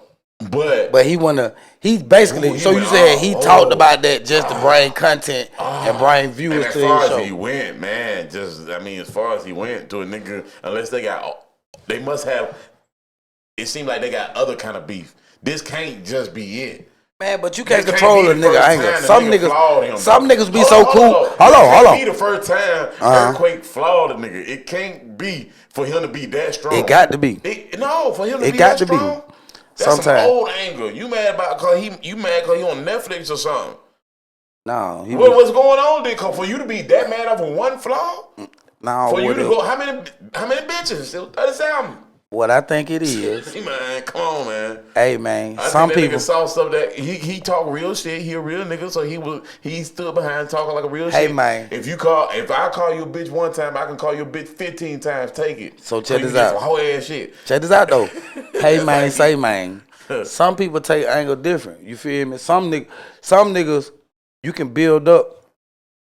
But he wanna. He basically. So you said he talked about that just to bring content and bring viewers to his show. As far as he went, man, as far as he went to a nigga, unless they must have. It seemed like they got other kind of beef. This can't just be it. Man, but you can't control a nigga anger. Some niggas be so cool. Hold on. It can't be the first time Earthquake flawed a nigga. It can't be for him to be that strong. It got to be. For him to be that strong. That's sometimes. Some old anger. You mad because he on Netflix or something? No. What's going on then? For you to be that mad over one flaw? No. For you to go, how many bitches? 37. What I think it is. Hey, man, come on, man. Hey, man. I Some think that people nigga saw stuff that he talk real shit. He a real nigga, so he stood behind talking like a real shit. Hey, man. If I call you a bitch one time, I can call you a bitch 15 times. Take it. So check you this get out. some whole ass shit. Check this out though. Hey man, say man. Some people take angle different. You feel me? Some niggas you can build up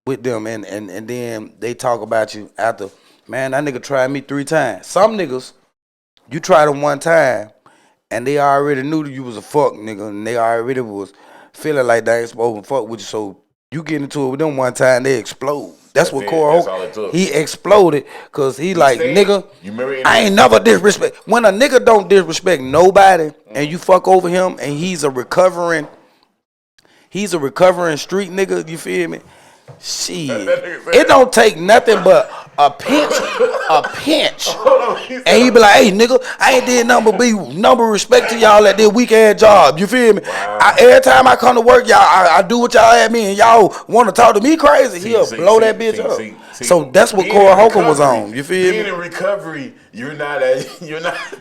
with them and then they talk about you after. Man, that nigga tried me 3 times. Some niggas, you tried them one time and they already knew that you was a fuck nigga and they already was feeling like they ain't supposed to fuck with you. So you get into it with them one time, they explode. That's what Corey Holcolm, he exploded because he like, nigga, I ain't never disrespect. When a nigga don't disrespect nobody and you fuck over him and he's a recovering street nigga, you feel me? Shit, it don't take nothing but a pinch, and he be like, "Hey, nigga, I ain't did nothing but be number respect to y'all at this weak ass job." You feel me? Wow. Every time I come to work, y'all, I do what y'all at me, and y'all want to talk to me crazy. He'll blow that bitch up. So that's what Corey Holcolm was on. You feel me? Being in recovery, you're not.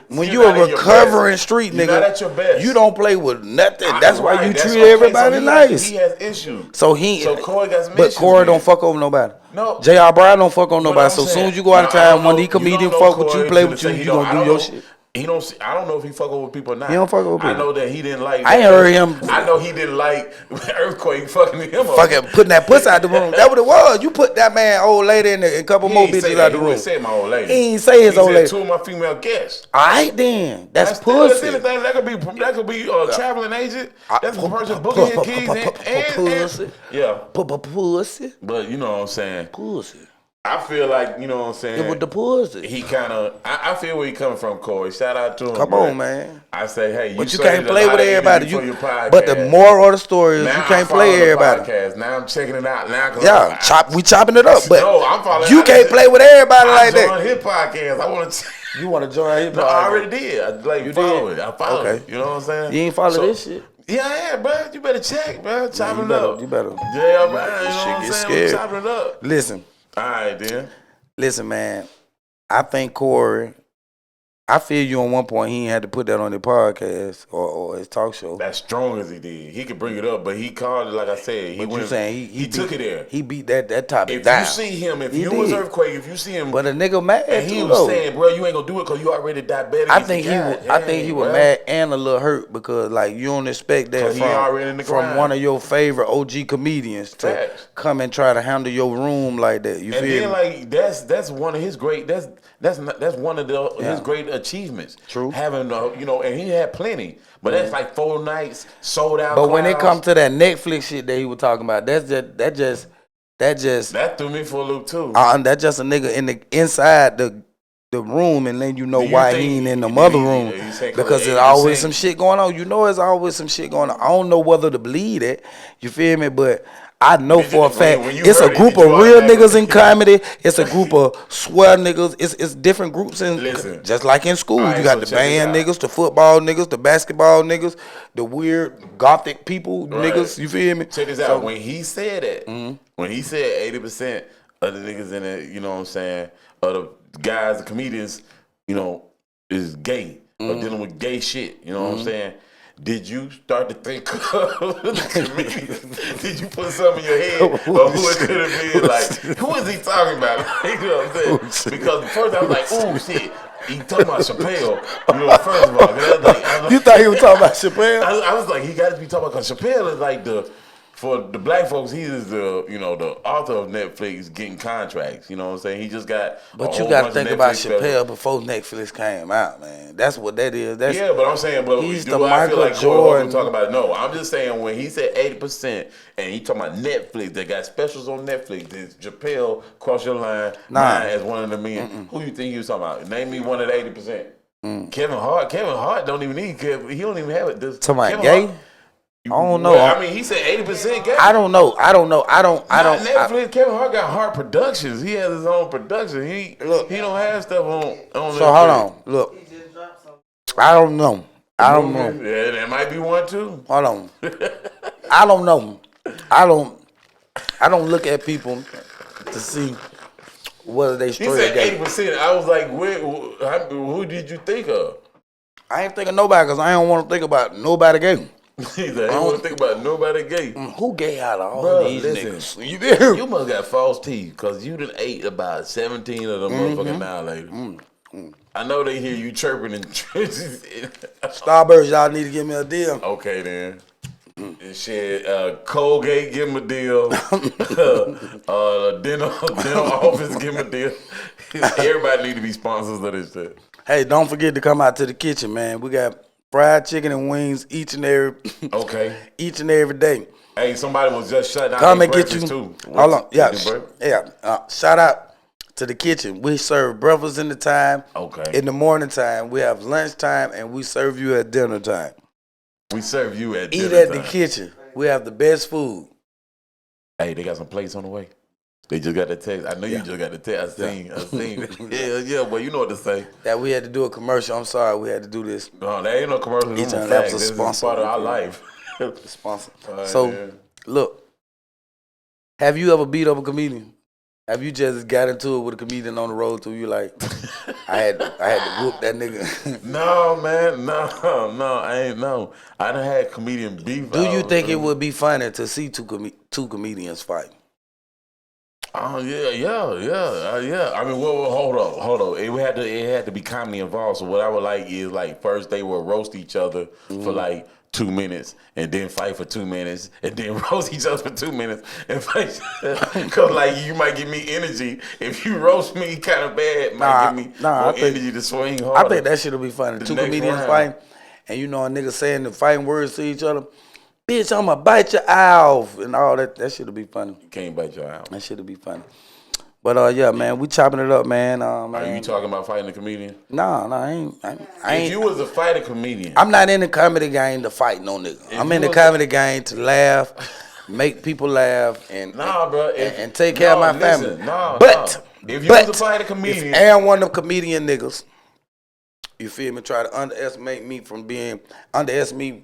When you're a recovering street nigga, you're not at your best. You don't play with nothing. That's why you treat everybody nice. He has issues. So Corey got some but issues. Corey don't fuck over nobody. No. J.R. Brown don't fuck on nobody. So soon as you go out of town, one of these comedians fuck with you, play with you, you gonna do your shit. He don't. I don't know if he fuck over people or not. He don't fuck over people. I know that he didn't like. I ain't heard him. I know he didn't like Earthquake fucking him up. Fucking putting that pussy out the room. That's what it was. You put that man, old lady, and a couple more bitches out the room. He said my old lady. He ain't say his old lady. 2 of my female guests. All right then. That's pussy. That could be a traveling agent. That's the person booking his gigs pussy. Yeah. Pussy. But you know what I'm saying. Pussy. I feel like, you know what I'm saying. It was the pussy. He kind of, I feel where he coming from, Corey. Shout out to him. Come on, man. I say, hey, but you can't play with everybody. But the podcast. moral of the story is Now you can't play everybody. Podcast. Now I'm checking it out. Now we chopping it up. But no, I'm following. You can't play with everybody like that. I joined his podcast. I want to. You want to join his podcast? No, I already did. I follow it. I follow it. You know what I'm saying? You ain't follow this shit. Yeah, I am, bro. You better check, bro. Chopping it up. You better. Yeah, man. You know what I'm saying? Chopping it up. Listen. All right, then. Listen, man, I think Corey, I feel you on one point. He ain't had to put that on the podcast or his talk show. As strong as he did. He could bring it up, but he called it, like I said. He took it there. He beat that topic if down. You see him, if you was Earthquake, if you see him. But a nigga mad and he was saying, bro, you ain't going to do it because you already diabetic. I think he was mad and a little hurt because, like, you don't expect that from one of your favorite OG comedians to come and try to handle your room like that. You feel me? And then, like, that's one of his great, that's one of his great achievements. True. Having, and he had plenty. But that's like 4 nights, sold out. But when it comes to that Netflix shit that he was talking about, that threw me for a loop too. That's just a nigga inside the room, and then why he ain't in the mother room because there's always some shit going on. You know, there's always some shit going on. I don't know whether to believe it. You feel me? But I know for a fact it's a group of real niggas in comedy. It's a group of swear niggas. It's different groups just like in school. You got the band niggas, the football niggas, the basketball niggas, the weird gothic people niggas. You feel me? Check this out. When he said that, when he said 80% of the niggas in it, you know what I'm saying, of the guys, the comedians, is gay or dealing with gay shit. You know what I'm saying? Did you start to think of the comedians? Did you put something in your head of who it could have been? Like, who is he talking about? You know what I'm saying? Because first I was like, oh shit, he talking about Chappelle. First of all, you thought he was talking about Chappelle? I was like, he got to be talking about because Chappelle is like for the black folks, he is the author of Netflix getting contracts. You know what I'm saying? He just got. But you got to think about Chappelle before Netflix came out, man. That's what that is. But I'm saying, he's do I feel like Jordan talking about it? No, I'm just saying when he said 80%, and he talking about Netflix, they got specials on Netflix. Did Chappelle cross your line? Mine as one of the men. Who you think he was talking about? Name me one of the 80%. Kevin Hart don't even need. He don't even have it. Talking about gay. I don't know. Well, I mean, he said 80% gay. I don't know. Netflix, Kevin Hart got Hart Productions. He has his own production. He don't have stuff on So Netflix. hold on. Look. I don't know. Yeah, that might be one too. Hold on. I don't know. I don't look at people to see whether they You straight or said gay. 80%. I was like, who did you think of? I ain't thinking nobody because I don't want to think about nobody gay. He said, I don't want to think about nobody gay. Who gay out of all Bruh, these listen, niggas? You feel? You must got false teeth because you done ate about 17 of them motherfucking now later. I know they hear you chirping and Starburst, y'all need to give me a deal. Okay then. And shit, Colgate, give him a deal. Dental office, give him a deal. Everybody need to be sponsors of this shit. Hey, don't forget to come out to the kitchen, man. We got fried chicken and wings each and every day. Hey, somebody was just shutting out Come their and get you. breakfast too. Hold on, yeah. Yeah. Shout out to the kitchen. We serve breakfast in the time. Okay. In the morning time, we have lunch time, and we serve you at dinner time. We serve you at dinner Eat at time. the kitchen. We have the best food. Hey, they got some plates on the way. They just got the text. I know you just got the text. I seen. Yeah, but you know what to say. That we had to do a commercial. I'm sorry, we had to do this. No, there ain't no commercial. Each This and every is sponsor. part of our life. Sponsor. Right, So, yeah. look, have you ever beat up a comedian? Have you just got into it with a comedian on the road to you like, I had to whoop that nigga? No, man, no, I ain't know. I done had comedian beef. Do you think it would be funny to see two comedians fight? Oh yeah. I mean, well, hold up. It had to be comedy involved. So what I would like is like first they would roast each other for like 2 minutes, and then fight for 2 minutes, and then roast each other for 2 minutes, and fight. Cause like you might give me energy if you roast me kind of bad. Might give me more energy to swing harder. I think that shit'll be funny. The Two next comedians round. fighting, and you know a nigga saying the fighting words to each other. Bitch, I'ma bite your eye off and all that. That shit'll be funny. You can't bite your eye out. That shit'll be funny. But yeah, man, we chopping it up, man. Are you talking about fighting a comedian? No, I ain't. If you was a fighting comedian, I'm not in the comedy game to fight no nigga. I'm in the comedy game to laugh, make people laugh, and and take care of my family. But if you was a fighting comedian, if Aaron one of them comedian niggas, you feel me? Try to underestimate me from being underestimate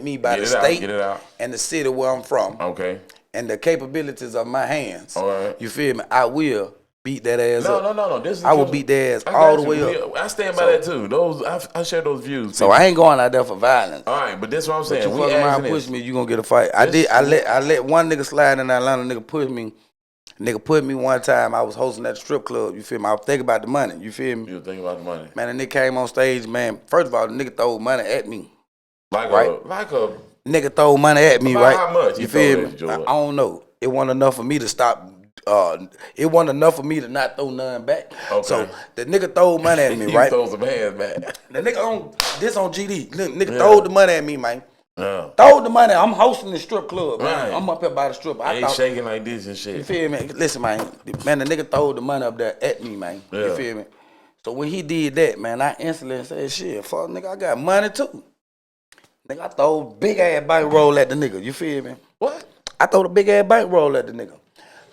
me by the state and the city where I'm from. Okay. And the capabilities of my hands. All right. You feel me? I will beat that ass up. No. This is I will beat their ass all the way up. I stand by that too. I share those views. So I ain't going out there for violence. All right, but that's what I'm saying. But you fucking around push me, you gonna get a fight. I let one nigga slide in Atlanta. Nigga put me one time. I was hosting at the strip club. You feel me? I was thinking about the money. You feel me? You were thinking about the money. Man, the nigga came on stage. Man, first of all, the nigga throw money at me. Like a nigga throw money at me, about right? How much? You feel me? I don't know. It wasn't enough for me to stop. It wasn't enough for me to not throw none back. Okay. So the nigga throw money at me, you right? throw some hands back. The nigga on GD. Nigga throw the money at me, man. Yeah. Throw the money. I'm hosting the strip club, man. Right. I'm up here by the strip. I ain't shaking like this and shit. You feel me? Listen, man. Man, the nigga throw the money up there at me, man. Yeah. You feel me? So when he did that, man, I instantly said, shit, fuck, nigga, I got money too. Nigga, I throw big ass bankroll at the nigga. You feel me? What? I throw the big ass bankroll at the nigga.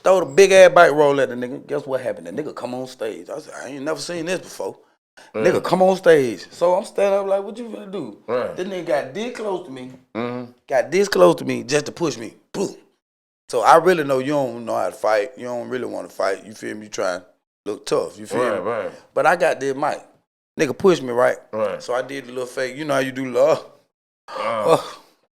Throw the big ass bankroll at the nigga. Guess what happened? The nigga come on stage. I said, I ain't never seen this before. Nigga come on stage. So I'm standing up like, what you finna do? Right. This nigga got this close to me. Mm-hmm. Got this close to me just to push me. Boom. So I really know you don't know how to fight. You don't really want to fight. You feel me? You try to look tough. You feel me? Right. But I got this mic. Nigga pushed me, right? Right. So I did the little fake. You know how you do love.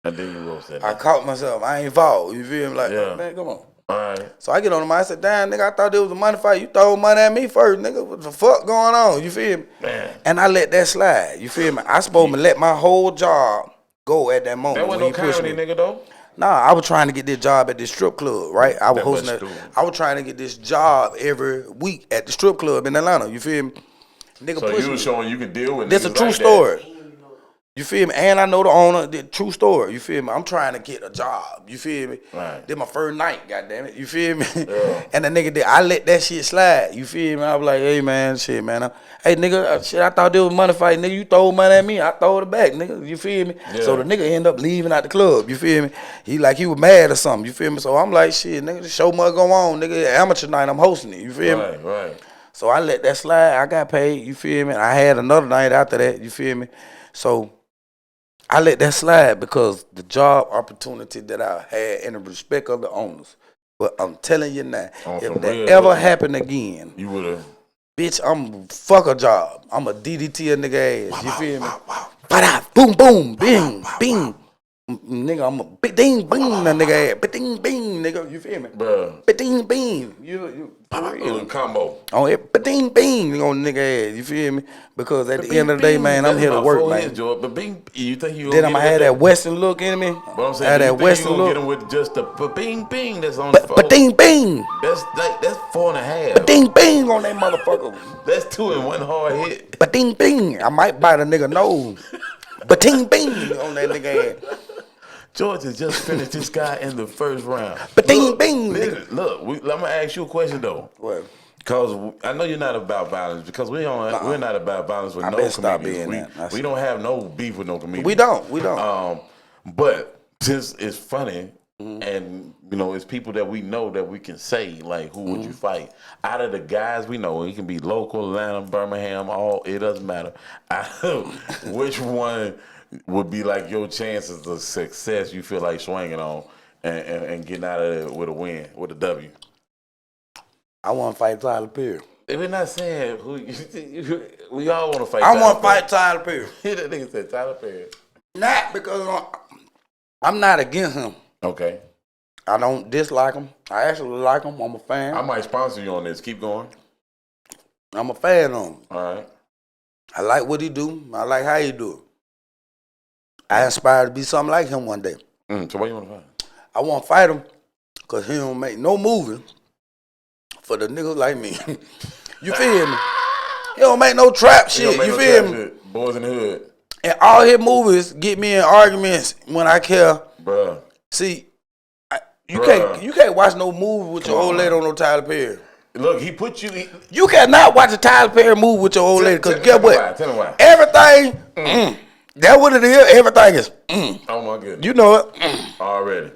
And then you roast that. I caught myself. I ain't fall. You feel me? Like, man, come on. All right. So I get on the mic. I said, damn, nigga, I thought there was a money fight. You throw money at me first, nigga. What the fuck going on? You feel me? Man. And I let that slide. You feel me? I supposed to let my whole job go at that moment. That wasn't no comedy, nigga, though. Nah, I was trying to get this job at this strip club, right? I was hosting that. I was trying to get this job every week at the strip club in Atlanta. You feel me? Nigga, so you was showing you can deal with. This a true story. You feel me? And I know the owner. The true story. You feel me? I'm trying to get a job. You feel me? Right. This my first night. Goddamn it. You feel me? Yeah. And the nigga did. I let that shit slide. You feel me? I was like, hey man, shit, man. Hey nigga, shit. I thought there was money fight. Nigga, you throw money at me. I throw it back, nigga. You feel me? Yeah. So the nigga end up leaving out the club. You feel me? He was mad or something. You feel me? So I'm like, shit, nigga, the show must go on, nigga. Amateur night. I'm hosting it. You feel me? Right. So I let that slide. I got paid. You feel me? I had another night after that. You feel me? So I let that slide because the job opportunity that I had and the respect of the owners. But I'm telling you now, On if some that real ever shit. happen again, You would have. bitch, I'm fuck a job. I'm a DDT a nigga ass. You feel me? Ba-da, boom, boom, bing, bing. Nigga, I'm a bing, bing, that nigga ass. Bing, bing, nigga. You feel me? Bruh. Bing, bing. You for real. Combo. On it, bing, bing on nigga ass. You feel me? Because at the end of the day, man, I'm here to work, man. But bing, you think you Then I'm gonna have that Western look in me. But I'm saying, Have do you that think Western you gonna look. get him with just the bing bing that's on the phone? Ba-ding, bing. That's 4.5. Ba-ding, bing on that motherfucker. That's 2 in one hard hit. Ba-ding, bing. I might bite a nigga nose. Ba-ding, bing on that nigga ass. Georgia just finished this guy in the first round. Ba-ding, bing. Listen, look, I'm gonna ask you a question though. What? Because I know you're not about violence. Because we're not about violence with I no better stop comedians. being that. We don't have no beef with no comedians. We don't. But since it's funny, and you know, it's people that we know that we can say like, who would you fight? Out of the guys we know, it can be local, Atlanta, Birmingham, it doesn't matter. Which one would be like your chances of success? You feel like swinging on and getting out of there with a win, with a W. I want to fight Tyler Perry. We're not saying who we all want to fight. I want to fight Tyler Perry. That nigga said Tyler Perry. Not because I'm not against him. Okay. I don't dislike him. I actually like him. I'm a fan. I might sponsor you on this. Keep going. I'm a fan of him. All right. I like what he do. I like how he do it. I aspire to be something like him one day. So what you want to fight? I want to fight him because he don't make no movie for the niggas like me. You feel me? He don't make no trap shit. You feel me? Shit. Boys in the hood. And all his movies get me in arguments when I care. Bruh. See, you can't watch no movie with your old lady on no Tyler Perry. Look, he put you. You cannot watch a Tyler Perry movie with your old lady because guess what? Tell me why. Everything, that's what it is. Everything is. Oh my goodness. You know it. Already.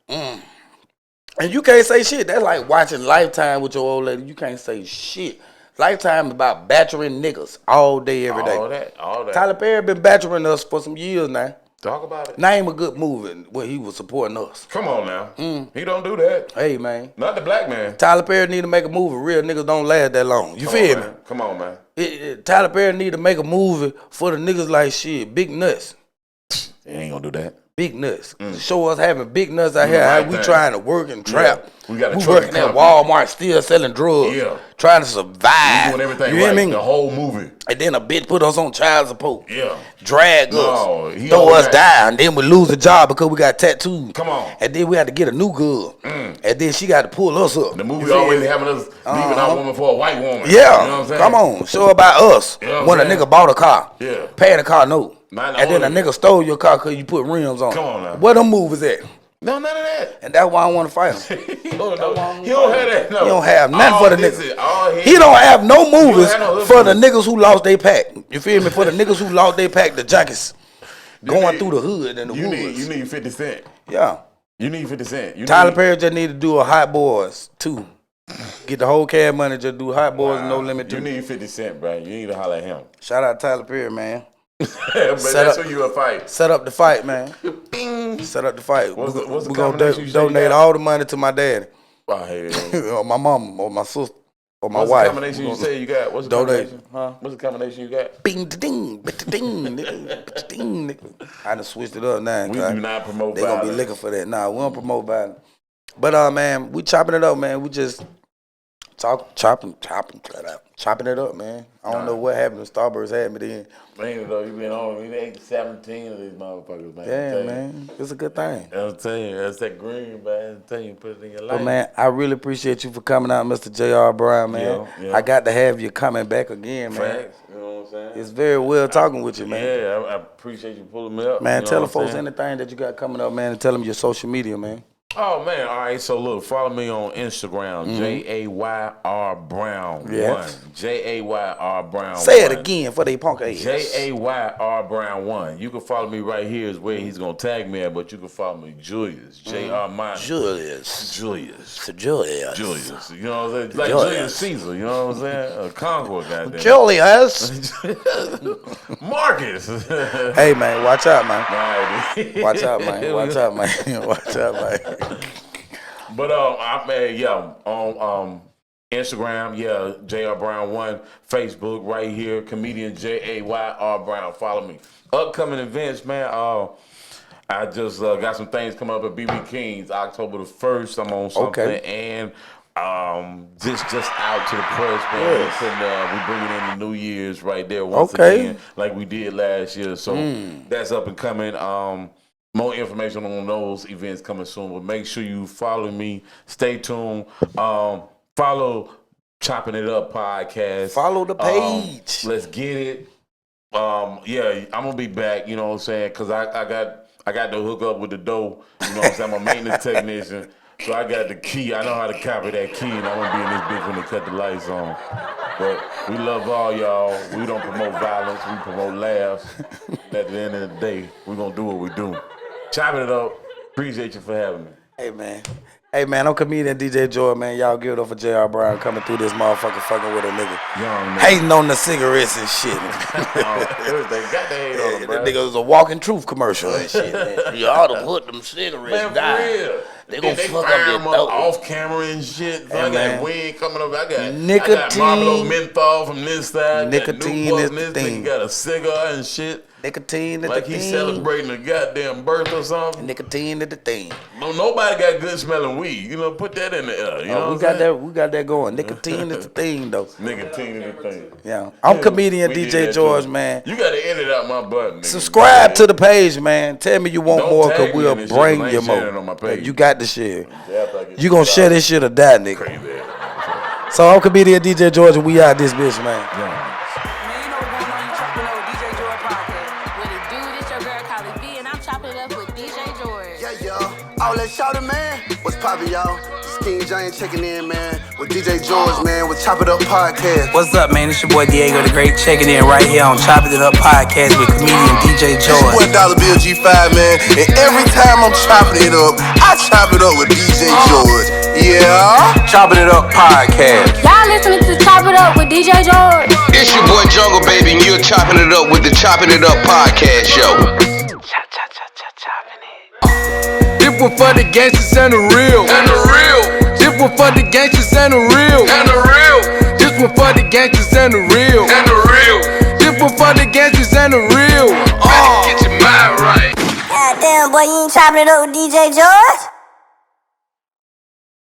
And you can't say shit. That's like watching Lifetime with your old lady. You can't say shit. Lifetime about bachelling niggas all day, every day. All that. Tyler Perry been bachelling us for some years now. Talk about it. Name a good movie where he was supporting us. Come on now. He don't do that. Hey, man. Not the black man. Tyler Perry need to make a movie. Real niggas don't last that long. You feel me? Come on, man. Tyler Perry need to make a movie for the niggas like shit. Big nuts. He ain't gonna do that. Big nuts. Show us having big nuts out here. How we trying to work and trap. Yeah. We got a working at Walmart still selling drugs. Yeah. Trying to survive. We doing everything you right. Hear me? The whole movie. And then a bitch put us on child support. Yeah. Drag No, us. Throw us down. Then we lose the job because we got tattoos. Come on. And then we had to get a new girl. And then she got to pull us up. The movie always having us leaving our woman for a white woman. Yeah. You know what I'm saying? Come on. Show about us. You know when a saying? nigga bought a car. Yeah. Paying the car note. And then a only- nigga stole your car because you put rims on. Come on now. Where them movies at? No, none of that. And that's why I want to fight him. He don't have that. No. He don't have nothing for the niggas. He He don't have no movies have no hood for the movies. niggas who lost their pack. You feel me? For the niggas who lost their pack, the junkies. Going through the hood and the woods. You need 50 Cent. Yeah. You need 50 Cent. Tyler Perry just need to do a Hot Boys 2. Get the whole cab money, just do Hot Boys No Limit 2. You need 50 Cent, bro. You need to holler at him. Shout out Tyler Perry, man. But that's who you a fight. Set up the fight, man. Bing. Set up the fight. What's the We're going combination to you say you donate got? all the money to my daddy. Oh, hey. Or my mom, or my sister, or my What's wife. the combination you say you got? What's the Donate. combination? Huh? What's the combination you got? Bing, ding, ding, nigga, ding, nigga. I done switched it up now. We do not promote They gonna be violence. looking for that. Nah, we don't promote violence. But man, we chopping it up, man. We just chopping it up, man. I don't know what happened. Starburst had me then. Man, though, you been on. We ate 17 of these motherfuckers, man. Yeah, man. It's a good thing. I'm telling you, that's that green, man. I'm telling you, put it in your life. But man, I really appreciate you for coming out, Mr. J.R. Brown, man. Yeah. I got to have you coming back again, man. Facts, you know what I'm saying? It's very well talking with you, man. Yeah, I appreciate you pulling me up. Man, you know tell the what I'm folks saying? anything that you got coming up, man, and tell them your social media, man. Oh man, all right. So look, follow me on Instagram, JAYR Brown 1. Yes. JAYR Brown 1. Say it again for they punk ass. JAYR Brown 1. You can follow me right here is where he's gonna tag me at, but you can follow me Julius. JR Mine. Julius. Julius. Julius. Julius. You know what I'm saying? Like Julius. Julius Caesar, you know what I'm saying? A conqueror, goddamn. Julius. Marcus. Hey, man, watch out, man. All right. Watch out, man. Watch out, man. Watch out, man. But on Instagram, JR Brown 1, Facebook right here, comedian JAYR Brown. Follow me. Upcoming events, man. I just got some things coming up at BB King's October the 1st. I'm on something and just out to the press, man. We bringing in the New Year's right there once again, like we did last year. So that's up and coming. More information on those events coming soon. But make sure you follow me. Stay tuned. Follow Chopping It Up podcast. Follow the page. Let's get it. I'm gonna be back. You know what I'm saying? Cause I got to hook up with the dough. You know what I'm saying? I'm a maintenance technician. So I got the key. I know how to copy that key, and I'm gonna be in this bitch when they cut the lights on. But we love all y'all. We don't promote violence. We promote laughs. At the end of the day, we're gonna do what we do. Chopping It Up. Appreciate you for having me. Hey man, I'm comedian DJ Jordan, man. Y'all give it up for JR Brown coming through this motherfucker fucking with a nigga. Young nigga. Hating on the cigarettes and shit. They got their hate on them, That nigga was a walking truth commercial and shit, man. You ought to put them cigarettes down. For real. They gonna fuck up fire your them throat. off camera and shit. So I got weed coming up. I got nicotine. Marlboro menthol from this side. Nicotine is the thing. Got a cigar and shit. Nicotine is like the he's thing. celebrating a goddamn birth or something. Nicotine is the thing. No, nobody got good smelling weed. You know, put that in the air. You know we got that. We got that going. Nicotine is the thing, though. Nicotine is the thing. Yeah, I'm comedian DJ George, man. You got to edit out my button. Subscribe to the page, man. Tell me you want more, cause we'll bring you more. On my page. You got to share. You gonna share this shit or die, nigga. Crazy. So I'm comedian DJ George, and we out this bitch, man. Yeah. All that shouting, man. What's poppin', y'all? This King Giant checking in, man. With DJ George, man. With Chop It Up podcast. What's up, man? It's your boy Diego the Great checking in right here on Chopping It Up podcast with comedian DJ George. It's your boy $1 G5, man. And every time I'm chopping it up, I chop it up with DJ George. Yeah. Chopping It Up podcast. Y'all listening to Chop It Up with DJ George. It's your boy Jungle Baby, and you're chopping it up with the Chopping It Up podcast show. This one for the gangsters and the real. This one for the gangsters and the real. This one for the gangsters and the real. This one for the gangsters and the real. Get your mind right. God damn, boy, you ain't chopping it up with DJ George?